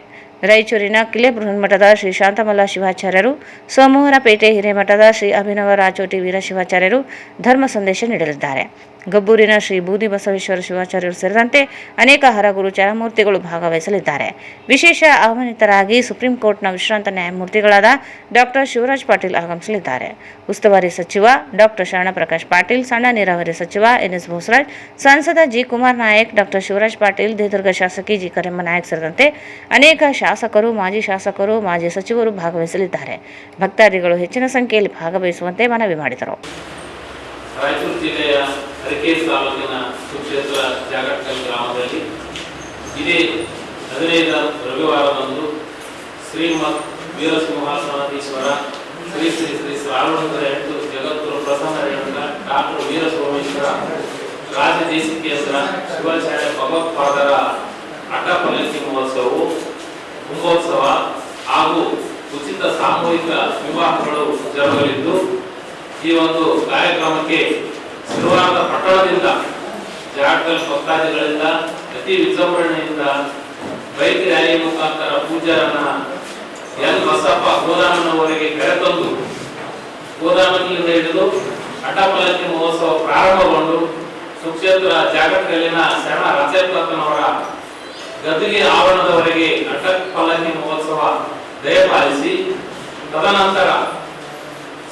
A: ರಾಯಚೂರಿನ ಕಿಲೆ ಬೃಹನ್ಮಠದ ಶ್ರೀ ಶಾಂತಮಲ್ಲ ಶಿವಾಚಾರ್ಯರು, ಸೋಮವಾರಪೇಟೆ ಹಿರೇಮಠದ ಶ್ರೀ ಅಭಿನವ ರಾಚೋಟಿ ವೀರ ಶಿವಾಚಾರ್ಯರು ಧರ್ಮ ಸಂದೇಶ ನೀಡಲಿದ್ದಾರೆ. ಗಬ್ಬೂರಿನ ಶ್ರೀ ಬೂದಿ ಬಸವೇಶ್ವರ ಶಿವಾಚಾರ್ಯರು ಸೇರಿದಂತೆ ಅನೇಕ ಹರಗುರು ಚಾರಮೂರ್ತಿಗಳು ಭಾಗವಹಿಸಲಿದ್ದಾರೆ. ವಿಶೇಷ ಆಹ್ವಾನಿತರಾಗಿ ಸುಪ್ರೀಂ ಕೋರ್ಟ್ನ ವಿಶ್ರಾಂತ ನ್ಯಾಯಮೂರ್ತಿಗಳಾದ ಡಾಕ್ಟರ್ ಶಿವರಾಜ್ ಪಾಟೀಲ್ ಆಗಮಿಸಲಿದ್ದಾರೆ. ಉಸ್ತುವಾರಿ ಸಚಿವ ಡಾಕ್ಟರ್ ಶರಣಪ್ರಕಾಶ್ ಪಾಟೀಲ್, ಸಣ್ಣ ನೀರಾವರಿ ಸಚಿವ ಎನ್.ಎಸ್. ಬೋಸರಾಜ್, ಸಂಸದ ಜಿ. ಕುಮಾರ್ ನಾಯಕ್, ಡಾಕ್ಟರ್ ಶಿವರಾಜ್ ಪಾಟೀಲ್, ದೇದುರ್ಗ ಶಾಸಕಿ ಜಿ. ಕರಿಯಮ್ಮ ನಾಯಕ್ ಸೇರಿದಂತೆ ಅನೇಕ ಶಾಸಕರು, ಮಾಜಿ ಶಾಸಕರು, ಮಾಜಿ ಸಚಿವರು ಭಾಗವಹಿಸಲಿದ್ದಾರೆ. ಭಕ್ತಾದಿಗಳು ಹೆಚ್ಚಿನ ಸಂಖ್ಯೆಯಲ್ಲಿ ಭಾಗವಹಿಸುವಂತೆ ಮನವಿ ಮಾಡಿದರು.
G: ರಾಯಚೂರು ಜಿಲ್ಲೆಯ ಅರಕೇರಿ ತಾಲೂಕಿನ ಸುಕ್ಷೇತ್ರ ಜಾಗಟಗಲ್ ಗ್ರಾಮದಲ್ಲಿ ಇದೇ 15ರ ರವಿವಾರದಂದು ಶ್ರೀಮದ್ ವೀರಸಿಂಹಾಸನಾಧೀಶ್ವರ ಶ್ರೀ ಶ್ರೀ ಶ್ರೀ ಶ್ರಾವಣೇಂದ್ರ 8 ಜಗದ್ಗುರು ಪ್ರಸನ್ನ ರೇಣುಕ ಡಾಕ್ಟರ್ ವೀರ ಸೋಮೇಶ್ವರ ರಾಜದೇಶಿಕೇಂದ್ರ ಶಿವಾಚಾರ್ಯ ಭಗವತ್ಪಾದರ ಅಡ್ಡಪಲ್ಲಕ್ಕಿ ಕುಂಭೋತ್ಸವ ಹಾಗೂ ಉಚಿತ ಸಾಮೂಹಿಕ ವಿವಾಹಗಳು ಜರುಗಲಿದ್ದು, ಈ ಒಂದು ಕಾರ್ಯಕ್ರಮಕ್ಕೆ ಸಿರವಾರದ ಪಟ್ಟಣದಿಂದ ಜಾಗಟಗಲ್ ಭಕ್ತಾದಿಗಳಿಂದ ಅತಿ ವಿಜೃಂಭಣೆಯಿಂದ ಬೈಕ್ ರ್ಯಾಲಿ ಮುಖಾಂತರ ಪೂಜಾರನ್ನ ಎನ್ ಬಸಪ್ಪ ಗೋದಾಮನವರೆಗೆ ಕರೆತಂದು ಗೋದಾಮನಿಂದ ಹಿಡಿದು ಅಡ್ಡಪಲ್ಲಕ್ಕಿ ಮಹೋತ್ಸವ ಪ್ರಾರಂಭಗೊಂಡು ಸುಕ್ಷೇತ್ರ ಜಾಗೃತಿಯಲ್ಲಿನ ಶರಣ ರಾಚೇತ್ರನವರ ಗದ್ದಿಗೆ ಆವರಣದವರೆಗೆ ಅಡ್ಡಪಲ್ಲಕ್ಕಿ ಮಹೋತ್ಸವ ದಯಪಾಲಿಸಿ ತದನಂತರ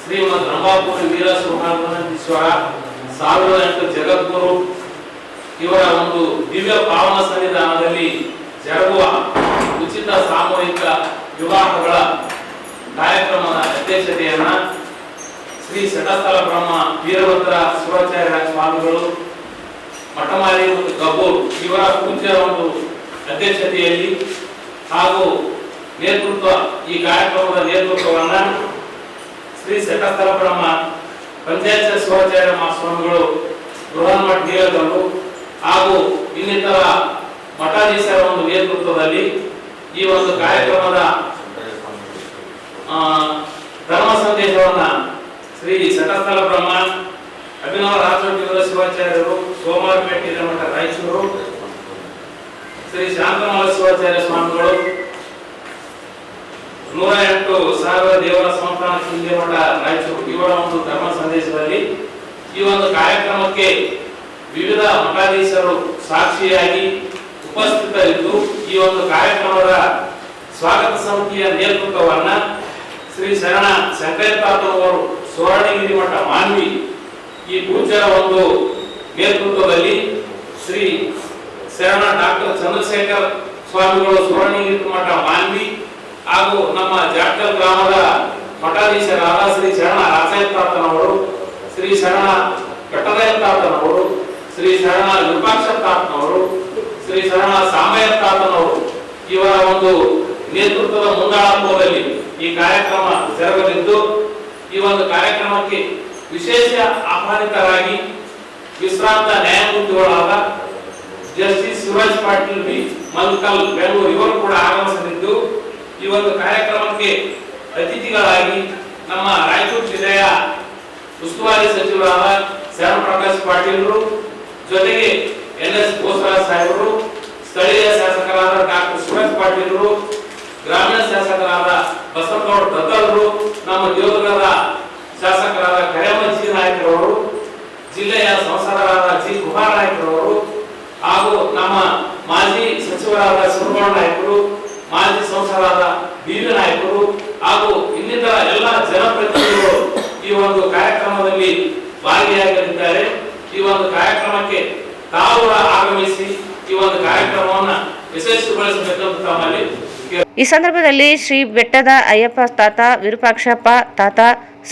G: ಶ್ರೀಮದ್ ರಂಭಾಪುರಿ ವೀರ ಸುಬ್ರಹ್ಮಣ್ಯೇಶ್ವರ 1008 ಜಗದ್ಗುರು ಇವರ ಒಂದು ದಿವ್ಯ ಪಾವನ ಸನ್ನಿಧಾನದಲ್ಲಿ ಜರುಗುವ ಉಚಿತ ಸಾಮೂಹಿಕ ವಿವಾಹಗಳ ಕಾರ್ಯಕ್ರಮದ ಅಧ್ಯಕ್ಷತೆಯನ್ನ ಶ್ರೀ ಶಟಸ್ಥಲ ಬ್ರಹ್ಮ ವೀರಭದ್ರ ಶಿವಾಚಾರ್ಯ ಸ್ವಾಮಿಗಳು ಮಠಮಾರಿ ಮತ್ತು ಗಬ್ಬೂರ್ ಇವರ ಪೂಜ್ಯ ಒಂದು ಅಧ್ಯಕ್ಷತೆಯಲ್ಲಿ ಹಾಗೂ ನೇತೃತ್ವ ಈ ಕಾರ್ಯಕ್ರಮದ ನೇತೃತ್ವವನ್ನ ಶ್ರೀ ಶಟಸ್ಥಲ ಬ್ರಹ್ಮ ಪಂಚಾಯತ್ ಶಿವಾಚಾರ್ಯ ಮಹಾಸ್ವಾಮಿಗಳು ಬೃಹನ್ಮಠ ನೀಲಗಲ್ಲು ಹಾಗೂ ಇನ್ನಿತರ ಮಠಾಧೀಶರ ಒಂದು ನೇತೃತ್ವದಲ್ಲಿ ಈ ಒಂದು ಕಾರ್ಯಕ್ರಮದ ಧರ್ಮ ಸಂದೇಶವನ್ನ ಶ್ರೀ ಶಟಸ್ಥಲ ಬ್ರಹ್ಮ ಅಭಿನವ ರಾಜೋಟಿ ಶಿವಾಚಾರ್ಯರು ಸೋಮವಾರಪೇಟೆ ಹಿರೇಮಠ ರಾಯಚೂರು ಶ್ರೀ ಶಾಂತಮಲ ಶಿವಾಚಾರ್ಯ ಸ್ವಾಮಿಗಳು 108 ದೇವರ ಸಂಸ್ಥಾನ ಮಠ ರಾಯಚೂರು ಇವರ ಒಂದು ಧರ್ಮ ಸಂದೇಶದಲ್ಲಿ ಈ ಒಂದು ಕಾರ್ಯಕ್ರಮಕ್ಕೆ ವಿವಿಧ ಮಠಾಧೀಶರು ಸಾಕ್ಷಿಯಾಗಿ ಉಪಸ್ಥಿತರಿದ್ದು ಈ ಒಂದು ಕಾರ್ಯಕ್ರಮದ ಸ್ವಾಗತ ಸಮಿತಿಯ ನೇತೃತ್ವವನ್ನ ಶ್ರೀ ಶರಣ ಶಂಕರತಾತನವರು ಸುವರ್ಣಗಿರಿ ಮಠ ಮಾನ್ವಿ ಈ ಪೂಜ್ಯರ ಒಂದು ನೇತೃತ್ವದಲ್ಲಿ ಶ್ರೀ ಶರಣ ಡಾಕ್ಟರ್ ಚಂದ್ರಶೇಖರ್ ಸ್ವಾಮಿಗಳು ಸುವರ್ಣಗಿರಿ ಮಠ ಮಾನ್ವಿ ಹಾಗೂ ನಮ್ಮ ಜಾಟ್ಕಲ್ ಗ್ರಾಮದ ಮಠಾಧೀಶರಾದ ಶ್ರೀ ಶರಣ ರಾಚೇತಾತನವರು ಶ್ರೀ ಶರಣ ಕಟ್ಟದಯತಾತನವರು ಶ್ರೀ ಶರಣ ವಿರೂಪಾಕ್ಷತಾತನವರು ಶ್ರೀ ಶರಣ ಸಾಮಯತಾತನವರು ಇವರ ಒಂದು ನೇತೃತ್ವದ ಮುಂದಾಳತ್ವದಲ್ಲಿ ಈ ಕಾರ್ಯಕ್ರಮ ಜರುಗಲಿದ್ದು ಈ ಒಂದು ಕಾರ್ಯಕ್ರಮಕ್ಕೆ ವಿಶೇಷ ಆಹ್ವಾನಿತರಾಗಿ ವಿಶ್ರಾಂತ ನ್ಯಾಯಮೂರ್ತಿಗಳಾದ ಜಸ್ಟಿಸ್ ಶಿವರಾಜ್ ಪಾಟೀಲ್ ಬಿ ಮಲ್ಕಲ್ ಬೆಂಗಳೂರು ಇವರು ಕೂಡ ಆಗಮಿಸಲಿದ್ದು ಈ ಒಂದು ಕಾರ್ಯಕ್ರಮಕ್ಕೆ ಅತಿಥಿಗಳಾಗಿ ನಮ್ಮ ರಾಯಚೂರು ಜಿಲ್ಲೆಯ ಉಸ್ತುವಾರಿ ಸಚಿವರಾದ ಶರಣ ಪ್ರಕಾಶ್ ಪಾಟೀಲ್ರು ಜೊತೆಗೆ NS ಬೋಸರಾಜ್ ಸಾಹೇಬರು ಸ್ಥಳೀಯ ಶಾಸಕರಾದ ಡಾಕ್ಟರ್ ಸುರೇಶ್ ಪಾಟೀಲ್ರು ಗ್ರಾಮೀಣ ಶಾಸಕರಾದ ಬಸವಗೌಡ ದತ್ತಲ್ರು ನಮ್ಮ ದೇವದುರ್ಗದ ಶಾಸಕರಾದ ಕರೆಯಮ್ಮ ಜಿ ನಾಯಕರವರು ಜಿಲ್ಲೆಯ ಸಂಸದರಾದ ಜಿ ಕುಮಾರ್ ನಾಯಕರವರು ಹಾಗೂ ನಮ್ಮ ಮಾಜಿ ಸಚಿವರಾದ ಸುಬ್ರಹ್ಮಣ್ಯ ನಾಯಕರು ಮಾಜಿ ಸಂಸದರಾದ BV ನಾಯಕರು ಹಾಗೂ ಇನ್ನಿತರ ಎಲ್ಲ ಜನಪ್ರತಿನಿಧಿಗಳು ಈ ಒಂದು ಕಾರ್ಯಕ್ರಮದಲ್ಲಿ ಭಾಗಿಯಾಗಲಿದ್ದಾರೆ. ಈ ಒಂದು ಕಾರ್ಯಕ್ರಮಕ್ಕೆ ತಾವು ಆಗಮಿಸಿ ಈ ಒಂದು ಕಾರ್ಯಕ್ರಮವನ್ನ ಯಶಸ್ವಿಗೊಳಿಸಬೇಕೆಂದು ತಮ್ಮಲ್ಲಿ
A: ಈ ಸಂದರ್ಭದಲ್ಲಿ ಶ್ರೀ ಬೆಟ್ಟದ ಅಯ್ಯಪ್ಪ ತಾತ, ವಿರೂಪಾಕ್ಷಪ್ಪ ತಾತ,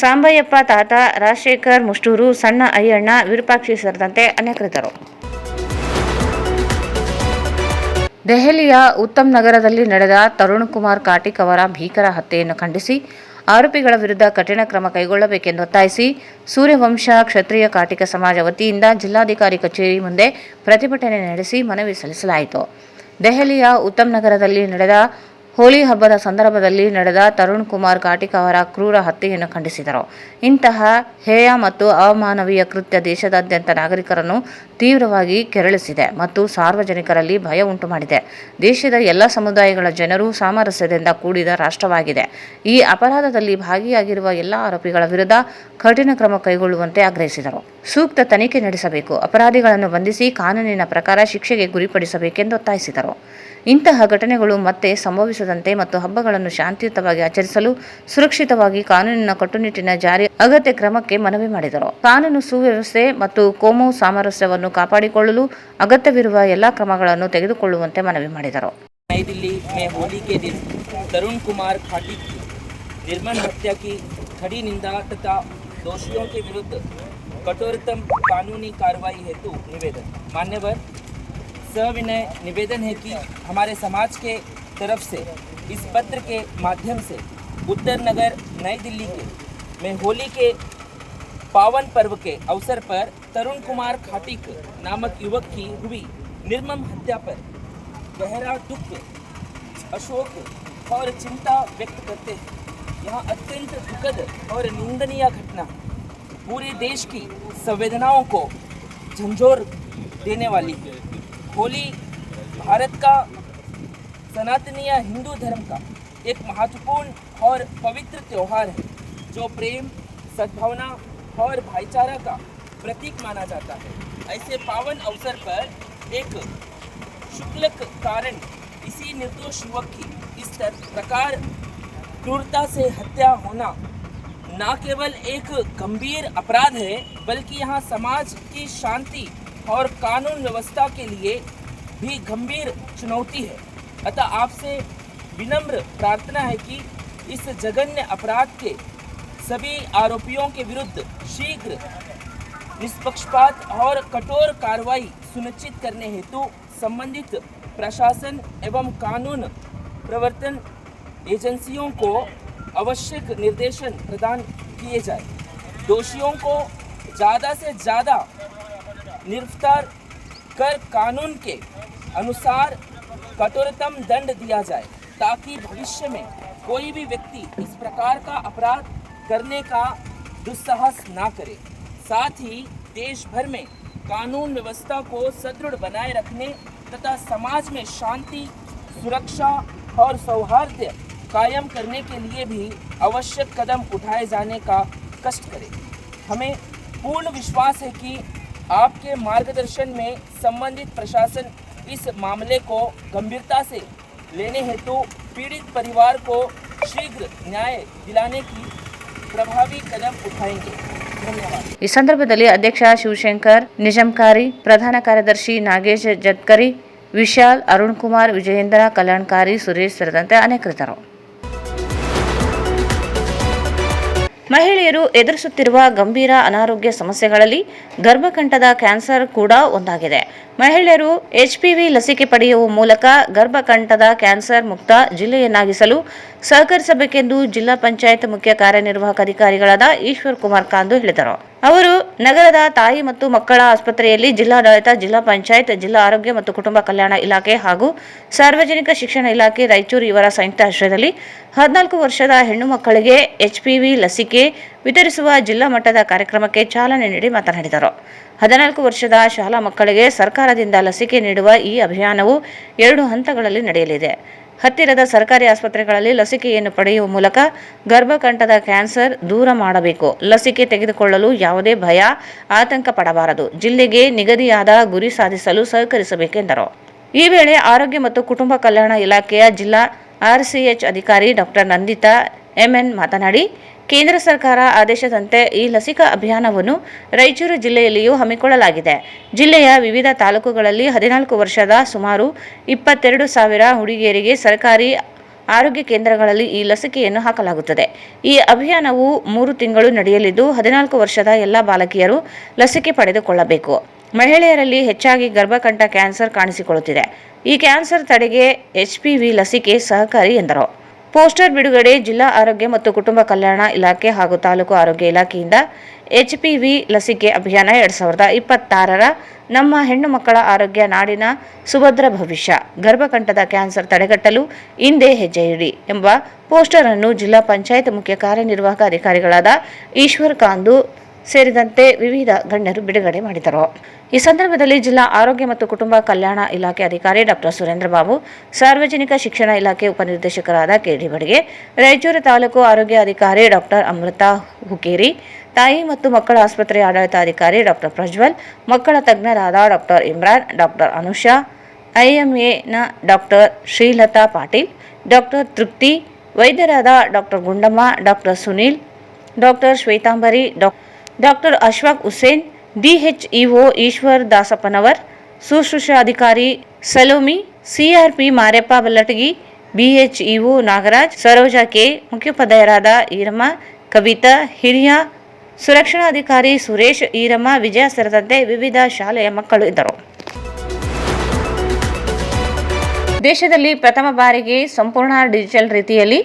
A: ಸಾಂಬಯ್ಯಪ್ಪ ತಾತ, ರಾಜಶೇಖರ್ ಮುಷ್ಟೂರು, ಸಣ್ಣ ಅಯ್ಯಣ್ಣ, ವಿರೂಪಾಕ್ಷಿ ಸೇರಿದಂತೆ ಅನೇಕರಿದ್ದರು. ದೆಹಲಿಯ ಉತ್ತಮ್ ನಗರದಲ್ಲಿ ನಡೆದ ತರುಣ್ ಕುಮಾರ್ ಕಾಟಿಕ್ ಅವರ ಭೀಕರ ಹತ್ಯೆಯನ್ನು ಖಂಡಿಸಿ ಆರೋಪಿಗಳ ವಿರುದ್ಧ ಕಠಿಣ ಕ್ರಮ ಕೈಗೊಳ್ಳಬೇಕೆಂದು ಒತ್ತಾಯಿಸಿ ಸೂರ್ಯವಂಶ ಕ್ಷತ್ರಿಯ ಕಾಟಿಕ ಸಮಾಜ ವತಿಯಿಂದ ಜಿಲ್ಲಾಧಿಕಾರಿ ಕಚೇರಿ ಮುಂದೆ ಪ್ರತಿಭಟನೆ ನಡೆಸಿ ಮನವಿ ಸಲ್ಲಿಸಲಾಯಿತು. ದೆಹಲಿಯ ಉತ್ತಮ್ ನಗರದಲ್ಲಿ ನಡೆದ ಹೋಳಿ ಹಬ್ಬದ ಸಂದರ್ಭದಲ್ಲಿ ನಡೆದ ತರುಣ್ ಕುಮಾರ್ ಕಾಟಿಕ್ ಅವರ ಕ್ರೂರ ಹತ್ಯೆಯನ್ನು ಖಂಡಿಸಿದರು. ಇಂತಹ ಹೇಯ ಮತ್ತು ಅಮಾನವೀಯ ಕೃತ್ಯ ದೇಶದಾದ್ಯಂತ ನಾಗರಿಕರನ್ನು ತೀವ್ರವಾಗಿ ಕೆರಳಿಸಿದೆ ಮತ್ತು ಸಾರ್ವಜನಿಕರಲ್ಲಿ ಭಯ ಉಂಟು ಮಾಡಿದೆ. ದೇಶದ ಎಲ್ಲ ಸಮುದಾಯಗಳ ಜನರು ಸಾಮರಸ್ಯದಿಂದ ಕೂಡಿದ ರಾಷ್ಟ್ರವಾಗಿದೆ. ಈ ಅಪರಾಧದಲ್ಲಿ ಭಾಗಿಯಾಗಿರುವ ಎಲ್ಲ ಆರೋಪಿಗಳ ವಿರುದ್ಧ ಕಠಿಣ ಕ್ರಮ ಕೈಗೊಳ್ಳುವಂತೆ ಆಗ್ರಹಿಸಿದರು. ಸೂಕ್ತ ತನಿಖೆ ನಡೆಸಬೇಕು, ಅಪರಾಧಿಗಳನ್ನು ಬಂಧಿಸಿ ಕಾನೂನಿನ ಪ್ರಕಾರ ಶಿಕ್ಷೆಗೆ ಗುರಿಪಡಿಸಬೇಕೆಂದು ಒತ್ತಾಯಿಸಿದರು. ಇಂತಹ ಘಟನೆಗಳು ಮತ್ತೆ ಸಂಭವಿಸದಂತೆ ಮತ್ತು ಹಬ್ಬಗಳನ್ನು ಶಾಂತಿಯುತವಾಗಿ ಆಚರಿಸಲು ಸುರಕ್ಷಿತವಾಗಿ ಕಾನೂನಿನ ಕಟ್ಟುನಿಟ್ಟಿನ ಜಾರಿ ಅಗತ್ಯ ಕ್ರಮಕ್ಕೆ ಮನವಿ ಮಾಡಿದರು. ಕಾನೂನು ಸುವ್ಯವಸ್ಥೆ ಮತ್ತು ಕೋಮು ಸಾಮರಸ್ಯವನ್ನು ಕಾಪಾಡಿಕೊಳ್ಳಲು ಅಗತ್ಯವಿರುವ ಎಲ್ಲ ಕ್ರಮಗಳನ್ನು ತೆಗೆದುಕೊಳ್ಳುವಂತೆ ಮನವಿ ಮಾಡಿದರು.
H: नई दिल्ली में होली के दिन तरुण कुमार खाटिक की निर्मम हत्या की खड़ी निंदा तथा दोषियों के विरुद्ध कठोरतम कानूनी कार्रवाई हेतु निवेदन। मान्यवर, सविनय निवेदन है कि हमारे समाज के तरफ से इस पत्र के माध्यम से उत्तर नगर नई दिल्ली के में होली के पावन पर्व के अवसर पर तरुण कुमार खाटिक नामक युवक की हुई निर्मम हत्या पर गहरा दुख, अशोक और चिंता व्यक्त करते हैं। यह अत्यंत दुखद और निंदनीय घटना पूरे देश की संवेदनाओं को झंझोर देने वाली है। होली भारत का सनातनीय हिंदू धर्म का एक महत्वपूर्ण और पवित्र त्यौहार है जो प्रेम, सद्भावना और भाईचारा का प्रतीक माना जाता है। ऐसे पावन अवसर पर एक शुक्लक कारण इसी निर्दोष युवक की इस प्रकार क्रूरता से हत्या होना न केवल एक गंभीर अपराध है, बल्कि यहाँ समाज की शांति और कानून व्यवस्था के लिए भी गंभीर चुनौती है। अतः आपसे विनम्र प्रार्थना है कि इस जघन्य अपराध के सभी आरोपियों के विरुद्ध शीघ्र निष्पक्षपात और कठोर कार्रवाई सुनिश्चित करने हेतु संबंधित प्रशासन एवं कानून प्रवर्तन एजेंसियों को आवश्यक निर्देशन प्रदान किए जाए। दोषियों को ज़्यादा से ज़्यादा गिरफ्तार कर कानून के अनुसार कठोरतम दंड दिया जाए, ताकि भविष्य में कोई भी व्यक्ति इस प्रकार का अपराध करने का दुस्साहस ना करे। साथ ही देश भर में कानून व्यवस्था को सुदृढ़ बनाए रखने तथा समाज में शांति, सुरक्षा और सौहार्द कायम करने के लिए भी आवश्यक कदम उठाए जाने का कष्ट करें। हमें पूर्ण विश्वास है कि आपके मार्गदर्शन में संबंधित प्रशासन इस मामले को गंभीरता से लेने हेतु पीड़ित परिवार को शीघ्र न्याय दिलाने की प्रभावी कदम उठाएंगे। धन्यवाद।
A: ಈ ಸಂದರ್ಭದಲ್ಲಿ ಅಧ್ಯಕ್ಷ ಶಿವಶಂಕರ್ ನಿಜಾಂಕಾರಿ, ಪ್ರಧಾನ ಕಾರ್ಯದರ್ಶಿ ನಾಗೇಶ್ ಜತ್ಕರಿ, ವಿಶಾಲ್, ಅರುಣ್ ಕುಮಾರ್, ವಿಜಯೇಂದ್ರ, ಕಲ್ಯಾಣಕಾರಿ, ಸುರೇಶ್ ಸೇರಿದಂತೆ ಅನೇಕರಿದ್ದರು. ಮಹಿಳೆಯರು ಎದುರಿಸುತ್ತಿರುವ ಗಂಭೀರ ಅನಾರೋಗ್ಯ ಸಮಸ್ಯೆಗಳಲ್ಲಿ ಗರ್ಭಕಂಠದ ಕ್ಯಾನ್ಸರ್ ಕೂಡ ಒಂದಾಗಿದೆ. ಮಹಿಳೆಯರು HPV ಲಸಿಕೆ ಪಡೆಯುವ ಮೂಲಕ ಗರ್ಭಕಂಠದ ಕ್ಯಾನ್ಸರ್ ಮುಕ್ತ ಜಿಲ್ಲೆಯನ್ನಾಗಿಸಲು ಸಹಕರಿಸಬೇಕೆಂದು ಜಿಲ್ಲಾ ಪಂಚಾಯತ್ ಮುಖ್ಯ ಕಾರ್ಯನಿರ್ವಾಹಕ ಅಧಿಕಾರಿಗಳಾದ ಈಶ್ವರ್ ಕುಮಾರ್ ಕಾಂದು ಹೇಳಿದರು. ಅವರು ನಗರದ ತಾಯಿ ಮತ್ತು ಮಕ್ಕಳ ಆಸ್ಪತ್ರೆಯಲ್ಲಿ ಜಿಲ್ಲಾಡಳಿತ, ಜಿಲ್ಲಾ ಪಂಚಾಯತ್, ಜಿಲ್ಲಾ ಆರೋಗ್ಯ ಮತ್ತು ಕುಟುಂಬ ಕಲ್ಯಾಣ ಇಲಾಖೆ ಹಾಗೂ ಸಾರ್ವಜನಿಕ ಶಿಕ್ಷಣ ಇಲಾಖೆ ರಾಯಚೂರು ಇವರ ಸಂಯುಕ್ತ ಆಶ್ರಯದಲ್ಲಿ 14 ವರ್ಷದ ಹೆಣ್ಣು ಮಕ್ಕಳಿಗೆ HPV ಲಸಿಕೆ ವಿತರಿಸುವ ಜಿಲ್ಲಾ ಮಟ್ಟದ ಕಾರ್ಯಕ್ರಮಕ್ಕೆ ಚಾಲನೆ ನೀಡಿ ಮಾತನಾಡಿದರು. 14 ವರ್ಷದ ಶಾಲಾ ಮಕ್ಕಳಿಗೆ ಸರ್ಕಾರದಿಂದ ಲಸಿಕೆ ನೀಡುವ ಈ ಅಭಿಯಾನವು 2 ಹಂತಗಳಲ್ಲಿ ನಡೆಯಲಿದೆ. ಹತ್ತಿರದ ಸರ್ಕಾರಿ ಆಸ್ಪತ್ರೆಗಳಲ್ಲಿ ಲಸಿಕೆಯನ್ನು ಪಡೆಯುವ ಮೂಲಕ ಗರ್ಭಕಂಠದ ಕ್ಯಾನ್ಸರ್ ದೂರ ಮಾಡಬೇಕು. ಲಸಿಕೆ ತೆಗೆದುಕೊಳ್ಳಲು ಯಾವುದೇ ಭಯ, ಆತಂಕ ಪಡಬಾರದು. ಜಿಲ್ಲೆಗೆ ನಿಗದಿಯಾದ ಗುರಿ ಸಾಧಿಸಲು ಸಹಕರಿಸಬೇಕೆಂದರು. ಈ ವೇಳೆ ಆರೋಗ್ಯ ಮತ್ತು ಕುಟುಂಬ ಕಲ್ಯಾಣ ಇಲಾಖೆಯ ಜಿಲ್ಲಾ RCH ಅಧಿಕಾರಿ ಡಾಕ್ಟರ್ ನಂದಿತಾ MN ಮಾತನಾಡಿ, ಕೇಂದ್ರ ಸರ್ಕಾರ ಆದೇಶದಂತೆ ಈ ಲಸಿಕಾ ಅಭಿಯಾನವನ್ನು ರಾಯಚೂರು ಜಿಲ್ಲೆಯಲ್ಲಿಯೂ ಹಮ್ಮಿಕೊಳ್ಳಲಾಗಿದೆ. ಜಿಲ್ಲೆಯ ವಿವಿಧ ತಾಲೂಕುಗಳಲ್ಲಿ 14 ವರ್ಷದ ಸುಮಾರು 22,000 ಹುಡುಗಿಯರಿಗೆ ಸರ್ಕಾರಿ ಆರೋಗ್ಯ ಕೇಂದ್ರಗಳಲ್ಲಿ ಈ ಲಸಿಕೆಯನ್ನು ಹಾಕಲಾಗುತ್ತದೆ. ಈ ಅಭಿಯಾನವು 3 ತಿಂಗಳು ನಡೆಯಲಿದ್ದು 14 ವರ್ಷದ ಎಲ್ಲ ಬಾಲಕಿಯರು ಲಸಿಕೆ ಪಡೆದುಕೊಳ್ಳಬೇಕು. ಮಹಿಳೆಯರಲ್ಲಿ ಹೆಚ್ಚಾಗಿ ಗರ್ಭಕಂಠ ಕ್ಯಾನ್ಸರ್ ಕಾಣಿಸಿಕೊಳ್ಳುತ್ತಿದೆ. ಈ ಕ್ಯಾನ್ಸರ್ ತಡೆಗೆ HPV ಲಸಿಕೆ ಸಹಕಾರಿ ಎಂದರು. ಪೋಸ್ಟರ್ ಬಿಡುಗಡೆ ಜಿಲ್ಲಾ ಆರೋಗ್ಯ ಮತ್ತು ಕುಟುಂಬ ಕಲ್ಯಾಣ ಇಲಾಖೆ ಹಾಗೂ ತಾಲೂಕು ಆರೋಗ್ಯ ಇಲಾಖೆಯಿಂದ HPV ಲಸಿಕೆ ಅಭಿಯಾನ 2026ರ ನಮ್ಮ ಹೆಣ್ಣು ಮಕ್ಕಳ ಆರೋಗ್ಯ ನಾಡಿನ ಸುಭದ್ರ ಭವಿಷ್ಯ, ಗರ್ಭಕಂಠದ ಕ್ಯಾನ್ಸರ್ ತಡೆಗಟ್ಟಲು ಇಂದೇ ಹೆಜ್ಜೆ ಇಡಿ ಎಂಬ ಪೋಸ್ಟರ್ ಅನ್ನು ಜಿಲ್ಲಾ ಪಂಚಾಯತ್ ಮುಖ್ಯ ಕಾರ್ಯನಿರ್ವಾಹಕ ಅಧಿಕಾರಿಗಳಾದ ಈಶ್ವರ್ ಕಾಂದು ಸೇರಿದಂತೆ ವಿವಿಧ ಗಣ್ಯರು ಬಿಡುಗಡೆ ಮಾಡಿದರು. ಈ ಸಂದರ್ಭದಲ್ಲಿ ಜಿಲ್ಲಾ ಆರೋಗ್ಯ ಮತ್ತು ಕುಟುಂಬ ಕಲ್ಯಾಣ ಇಲಾಖೆ ಅಧಿಕಾರಿ ಡಾಕ್ಟರ್ ಸುರೇಂದ್ರ ಬಾಬು, ಸಾರ್ವಜನಿಕ ಶಿಕ್ಷಣ ಇಲಾಖೆ ಉಪನಿರ್ದೇಶಕರಾದ KD ಬಡಿಗೆ, ರಾಯಚೂರು ತಾಲೂಕು ಆರೋಗ್ಯ ಅಧಿಕಾರಿ ಡಾಕ್ಟರ್ ಅಮೃತಾ ಹುಕೇರಿ, ತಾಯಿ ಮತ್ತು ಮಕ್ಕಳ ಆಸ್ಪತ್ರೆ ಆಡಳಿತಾಧಿಕಾರಿ ಡಾಕ್ಟರ್ ಪ್ರಜ್ವಲ್, ಮಕ್ಕಳ ತಜ್ಞರಾದ ಡಾಕ್ಟರ್ ಇಮ್ರಾನ್, ಡಾಕ್ಟರ್ ಅನುಷಾ, IMAನ ಡಾಕ್ಟರ್ ಶ್ರೀಲತಾ ಪಾಟೀಲ್, ಡಾಕ್ಟರ್ ತೃಪ್ತಿ, ವೈದ್ಯರಾದ doctor Gundamma, doctor Sunil, doctor Shwetambari, doctor Ashwaq Hussain, DHEO Eshwar Dasappanavar, ಶುಶ್ರೂಷಾ ಅಧಿಕಾರಿ Salomi, CRP Mareppa Ballatagi, BHEO Nagaraj, Saroja K, ಮುಖ್ಯೋಪಾಧ್ಯಾಯರಾದ Eeramma, Kavita, ಹಿರಿಯ ಸುರಕ್ಷಣಾಧಿಕಾರಿ ಸುರೇಶ್, ಈರಮ್ಮ, ವಿಜಯ ಸೇರಿದಂತೆ ವಿವಿಧ ಶಾಲೆಯ ಮಕ್ಕಳು ಇದ್ದರು. ದೇಶದಲ್ಲಿ ಪ್ರಥಮ ಬಾರಿಗೆ ಸಂಪೂರ್ಣ ಡಿಜಿಟಲ್ ರೀತಿಯಲ್ಲಿ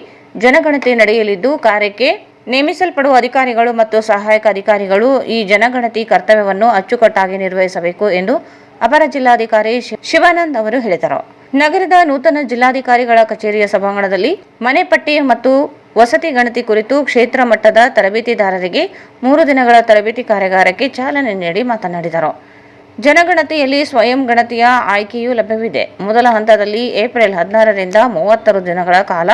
A: ಜನಗಣತಿ ನಡೆಯಲಿದ್ದು, ಕಾರ್ಯಕ್ಕೆ ನೇಮಿಸಲ್ಪಡುವ ಅಧಿಕಾರಿಗಳು ಮತ್ತು ಸಹಾಯಕ ಅಧಿಕಾರಿಗಳು ಈ ಜನಗಣತಿ ಕರ್ತವ್ಯವನ್ನು ಅಚ್ಚುಕಟ್ಟಾಗಿ ನಿರ್ವಹಿಸಬೇಕು ಎಂದು ಅಪರ ಜಿಲ್ಲಾಧಿಕಾರಿ ಶಿವಾನಂದ್ ಅವರು ಹೇಳಿದರು. ನಗರದ ನೂತನ ಜಿಲ್ಲಾಧಿಕಾರಿಗಳ ಕಚೇರಿಯ ಸಭಾಂಗಣದಲ್ಲಿ ಮನೆ ಪಟ್ಟಿ ಮತ್ತು ವಸತಿ ಗಣತಿ ಕುರಿತು ಕ್ಷೇತ್ರ ಮಟ್ಟದ ತರಬೇತಿದಾರರಿಗೆ 3 ದಿನಗಳ ತರಬೇತಿ ಕಾರ್ಯಾಗಾರಕ್ಕೆ ಚಾಲನೆ ನೀಡಿ ಮಾತನಾಡಿದರು. ಜನಗಣತಿಯಲ್ಲಿ ಸ್ವಯಂ ಗಣತಿಯ ಆಯ್ಕೆಯೂ ಲಭ್ಯವಿದೆ. ಮೊದಲ ಹಂತದಲ್ಲಿ ಏಪ್ರಿಲ್ 16ರಿಂದ 30 ದಿನಗಳ ಕಾಲ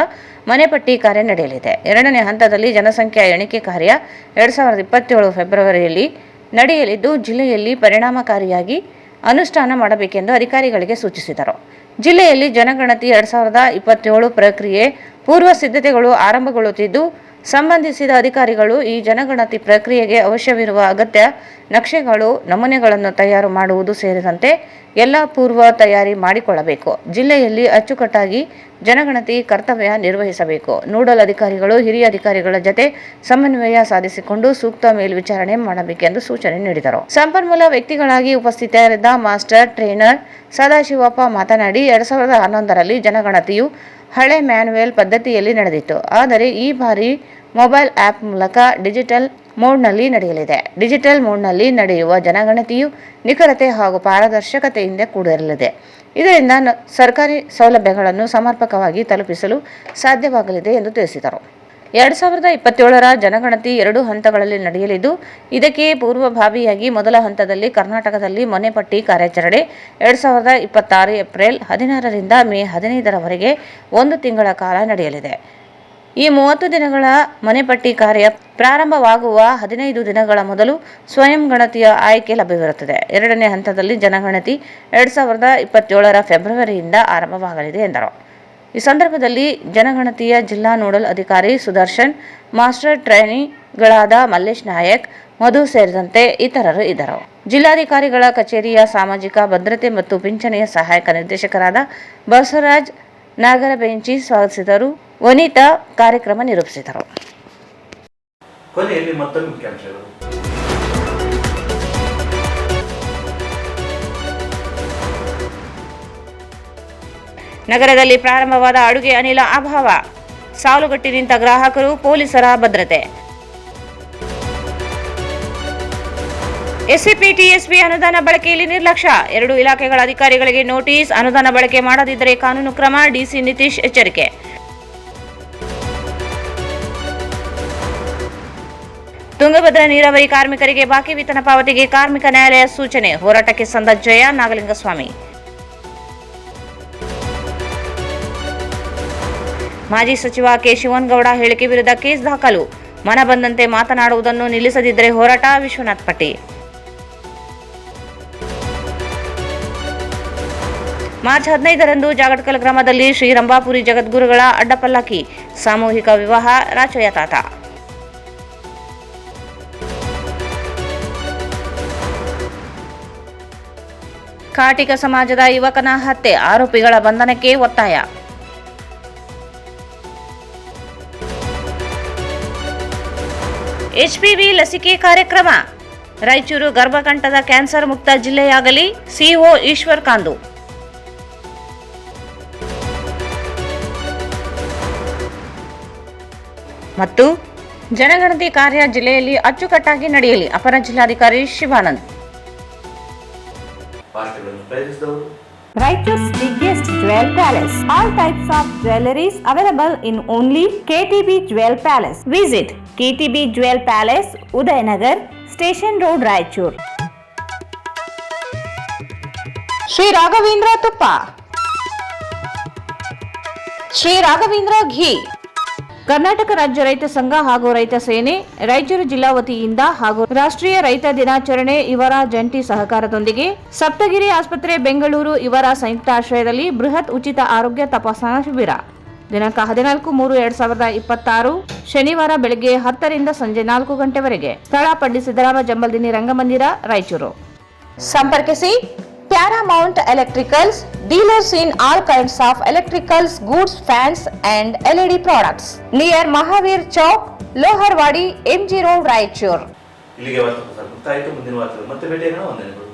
A: ಮನೆಪಟ್ಟಿ ಕಾರ್ಯ ನಡೆಯಲಿದೆ. ಎರಡನೇ ಹಂತದಲ್ಲಿ ಜನಸಂಖ್ಯಾ ಎಣಿಕೆ ಕಾರ್ಯ 2027 ಫೆಬ್ರವರಿಯಲ್ಲಿ ನಡೆಯಲಿದ್ದು, ಜಿಲ್ಲೆಯಲ್ಲಿ ಪರಿಣಾಮಕಾರಿಯಾಗಿ ಅನುಷ್ಠಾನ ಮಾಡಬೇಕೆಂದು ಅಧಿಕಾರಿಗಳಿಗೆ ಸೂಚಿಸಿದರು. ಜಿಲ್ಲೆಯಲ್ಲಿ ಜನಗಣತಿ 2027 ಪ್ರಕ್ರಿಯೆ ಪೂರ್ವ ಸಿದ್ಧತೆಗಳು ಆರಂಭಗೊಳ್ಳುತ್ತಿದ್ದು, ಸಂಬಂಧಿಸಿದ ಅಧಿಕಾರಿಗಳು ಈ ಜನಗಣತಿ ಪ್ರಕ್ರಿಯೆಗೆ ಅವಶ್ಯವಿರುವ ಅಗತ್ಯ ನಕ್ಷೆಗಳು, ನಮೂನೆಗಳನ್ನು ತಯಾರು ಮಾಡುವುದು ಸೇರಿದಂತೆ ಎಲ್ಲ ಪೂರ್ವ ತಯಾರಿ ಮಾಡಿಕೊಳ್ಳಬೇಕು. ಜಿಲ್ಲೆಯಲ್ಲಿ ಅಚ್ಚುಕಟ್ಟಾಗಿ ಜನಗಣತಿ ಕರ್ತವ್ಯ ನಿರ್ವಹಿಸಬೇಕು. ನೋಡಲ್ ಅಧಿಕಾರಿಗಳು ಹಿರಿಯ ಅಧಿಕಾರಿಗಳ ಜತೆ ಸಮನ್ವಯ ಸಾಧಿಸಿಕೊಂಡು ಸೂಕ್ತ ಮೇಲ್ವಿಚಾರಣೆ ಮಾಡಬೇಕೆಂದು ಸೂಚನೆ ನೀಡಿದರು. ಸಂಪನ್ಮೂಲ ವ್ಯಕ್ತಿಗಳಾಗಿ ಉಪಸ್ಥಿತರಿದ್ದ ಮಾಸ್ಟರ್ ಟ್ರೈನರ್ ಸದಾಶಿವಪ್ಪ ಮಾತನಾಡಿ, 2011ರಲ್ಲಿ ಜನಗಣತಿಯು ಹಳೆ ಮ್ಯಾನ್ಯುಯಲ್ ಪದ್ಧತಿಯಲ್ಲಿ ನಡೆದಿತ್ತು. ಆದರೆ ಈ ಬಾರಿ ಮೊಬೈಲ್ ಆ್ಯಪ್ ಮೂಲಕ ಡಿಜಿಟಲ್ ಮೋಡ್ನಲ್ಲಿ ನಡೆಯಲಿದೆ. ಡಿಜಿಟಲ್ ಮೋಡ್ನಲ್ಲಿ ನಡೆಯುವ ಜನಗಣತಿಯು ನಿಖರತೆ ಹಾಗೂ ಪಾರದರ್ಶಕತೆಯಿಂದ ಕೂಡಿರಲಿದೆ. ಇದರಿಂದ ಸರ್ಕಾರಿ ಸೌಲಭ್ಯಗಳನ್ನು ಸಮರ್ಪಕವಾಗಿ ತಲುಪಿಸಲು ಸಾಧ್ಯವಾಗಲಿದೆ ಎಂದು ತಿಳಿಸಿದರು. 2027ರ ಜನಗಣತಿ 2 ಹಂತಗಳಲ್ಲಿ ನಡೆಯಲಿದ್ದು, ಇದಕ್ಕೆ ಪೂರ್ವಭಾವಿಯಾಗಿ ಮೊದಲ ಹಂತದಲ್ಲಿ ಕರ್ನಾಟಕದಲ್ಲಿ ಮನೆಪಟ್ಟಿ ಕಾರ್ಯಾಚರಣೆ 2026 ಏಪ್ರಿಲ್ 16ರಿಂದ ಮೇ 15ರವರೆಗೆ 1 ತಿಂಗಳ ಕಾಲ ನಡೆಯಲಿದೆ. ಈ 30 ದಿನಗಳ ಮನೆಪಟ್ಟಿ ಕಾರ್ಯ ಪ್ರಾರಂಭವಾಗುವ 15 ದಿನಗಳ ಮೊದಲು ಸ್ವಯಂ ಗಣತಿಯ ಆಯ್ಕೆ ಲಭ್ಯವಿರುತ್ತದೆ. ಎರಡನೇ ಹಂತದಲ್ಲಿ ಜನಗಣತಿ 2027ರ ಫೆಬ್ರವರಿಯಿಂದ ಆರಂಭವಾಗಲಿದೆ ಎಂದರು. ಈ ಸಂದರ್ಭದಲ್ಲಿ ಜನಗಣತಿಯ ಜಿಲ್ಲಾ ನೋಡಲ್ ಅಧಿಕಾರಿ ಸುದರ್ಶನ್, ಮಾಸ್ಟರ್ ಟ್ರೈನಿಗಳಾದ ಮಲ್ಲೇಶ್ ನಾಯಕ್, ಮಧು ಸೇರಿದಂತೆ ಇತರರು ಇದ್ದರು. ಜಿಲ್ಲಾಧಿಕಾರಿಗಳ ಕಚೇರಿಯ ಸಾಮಾಜಿಕ ಭದ್ರತೆ ಮತ್ತು ಪಿಂಚಣಿಯ ಸಹಾಯಕ ನಿರ್ದೇಶಕರಾದ ಬಸವರಾಜ್ ನಾಗರಬೆಂಚಿ ಸ್ವಾಗತಿಸಿದರು. ವನಿತಾ ಕಾರ್ಯಕ್ರಮ ನಿರೂಪಿಸಿದರು.
B: ಕೊನೆಯಲ್ಲಿ ಮತ್ತೊಂದು ಮುಖ್ಯಾಂಶಗಳು.
A: ನಗರದಲ್ಲಿ ಪ್ರಾರಂಭವಾದ ಅಡುಗೆ ಅನಿಲ ಅಭಾವ, ಸಾಲುಗಟ್ಟಿ ನಿಂತ ಗ್ರಾಹಕರು, ಪೊಲೀಸರ ಭದ್ರತೆ. ಎಸ್ಸಿಪಿ ಟಿಎಸ್ಪಿ ಅನುದಾನ ಬಳಕೆಯಲ್ಲಿ ನಿರ್ಲಕ್ಷ್ಯ, 2 ಇಲಾಖೆಗಳ ಅಧಿಕಾರಿಗಳಿಗೆ ನೋಟಿಸ್, ಅನುದಾನ ಬಳಕೆ ಮಾಡದಿದ್ದರೆ ಕಾನೂನು ಕ್ರಮ, ಡಿಸಿ ನಿತೀಶ್ ಎಚ್ಚರಿಕೆ. ತುಂಗಭದ್ರಾ ನೀರಾವರಿ ಕಾರ್ಮಿಕರಿಗೆ ಬಾಕಿ ವೇತನ ಪಾವತಿಗೆ ಕಾರ್ಮಿಕ ನ್ಯಾಯಾಲಯ ಸೂಚನೆ, ಹೋರಾಟಕ್ಕೆ ಸಂದ ಜಯ ನಾಗಲಿಂಗಸ್ವಾಮಿ. ಮಾಜಿ ಸಚಿವ ಕೆ ಶಿವನಗೌಡ ಹೇಳಿಕೆ ವಿರುದ್ಧ ಕೇಸ್ ದಾಖಲು, ಮನ ಬಂದಂತೆ ಮಾತನಾಡುವುದನ್ನು ನಿಲ್ಲಿಸದಿದ್ದರೆ ಹೋರಾಟ, ವಿಶ್ವನಾಥ್ ಪಟ್ಟಿ. ಮಾರ್ಚ್ 15ರಂದು ಜಾಗಟಕಲ್ ಗ್ರಾಮದಲ್ಲಿ ಶ್ರೀ ರಂಭಾಪುರಿ ಜಗದ್ಗುರುಗಳ ಅಡ್ಡಪಲ್ಲಕ್ಕಿ, ಸಾಮೂಹಿಕ ವಿವಾಹ, ರಾಚಯ್ಯ ತಾತ. ಕಾಟಿಕ ಸಮಾಜದ ಯುವಕನ ಹತ್ಯೆ, ಆರೋಪಿಗಳ ಬಂಧನಕ್ಕೆ ಒತ್ತಾಯ. ಎಚ್ಪಿವಿ ಲಸಿಕೆ ಕಾರ್ಯಕ್ರಮ, ರಾಯಚೂರು ಗರ್ಭಕಂಠದ ಕ್ಯಾನ್ಸರ್ ಮುಕ್ತ ಜಿಲ್ಲೆಯಾಗಲಿ, ಸಿಒ ಈಶ್ವರ್ ಕಾಂದು. ಮತ್ತು ಜನಗಣತಿ ಕಾರ್ಯ ಜಿಲ್ಲೆಯಲ್ಲಿ ಅಚ್ಚುಕಟ್ಟಾಗಿ ನಡೆಯಲಿ, ಅಪರ ಜಿಲ್ಲಾಧಿಕಾರಿ Shivanand.
F: Raichur's biggest jewel palace. All types of jewelries available in only KTB Jewel Palace. Visit KTB Jewel Palace, Udayanagar, Station Road, Raichur. Sri Raghavendra Tuppa, Sri Raghavendra Ghee. Karnataka ರಾಜ್ಯ ರೈತ ಸಂಘ ಹಾಗೂ ರೈತ ಸೇನೆ ರಾಯಚೂರು ಜಿಲ್ಲಾ ವತಿಯಿಂದ ಹಾಗೂ ರಾಷ್ಟ್ರೀಯ ರೈತ ದಿನಾಚರಣೆ ಇವರ ಜಂಟಿ ಸಹಕಾರದೊಂದಿಗೆ ಸಪ್ತಗಿರಿ ಆಸ್ಪತ್ರೆ ಬೆಂಗಳೂರು ಇವರ ಸಂಯುಕ್ತ ಆಶ್ರಯದಲ್ಲಿ ಬೃಹತ್ ಉಚಿತ ಆರೋಗ್ಯ ತಪಾಸಣಾ ಶಿಬಿರ ದಿನಾಂಕ 14/3/2026 ಶನಿವಾರ ಬೆಳಗ್ಗೆ 10ರಿಂದ ಸಂಜೆ 4 ಗಂಟೆವರೆಗೆ. ಸ್ಥಳ ಪಂಡಿತ್ ಸಿದ್ದರಾಮ ಜಂಬಲ್ದಿನಿ ರಂಗಮಂದಿರ, ರಾಯಚೂರು. ಸಂಪರ್ಕಿಸಿ Paramount Electricals, dealers in all kinds of electricals, goods, fans and LED products. Near Mahavir Chowk, Loharwadi, MG Road, Raichur.
B: ಇಲ್ಲಿಗೆ ವಾರ್ತೆ ಮುಕ್ತಾಯಿತು. ಮುಂದಿನ ವಾರ್ತೆ ಮತ್ತೆ ಭೇಟಿಯಾಗೋಣ. ವಂದನೆಗಳು.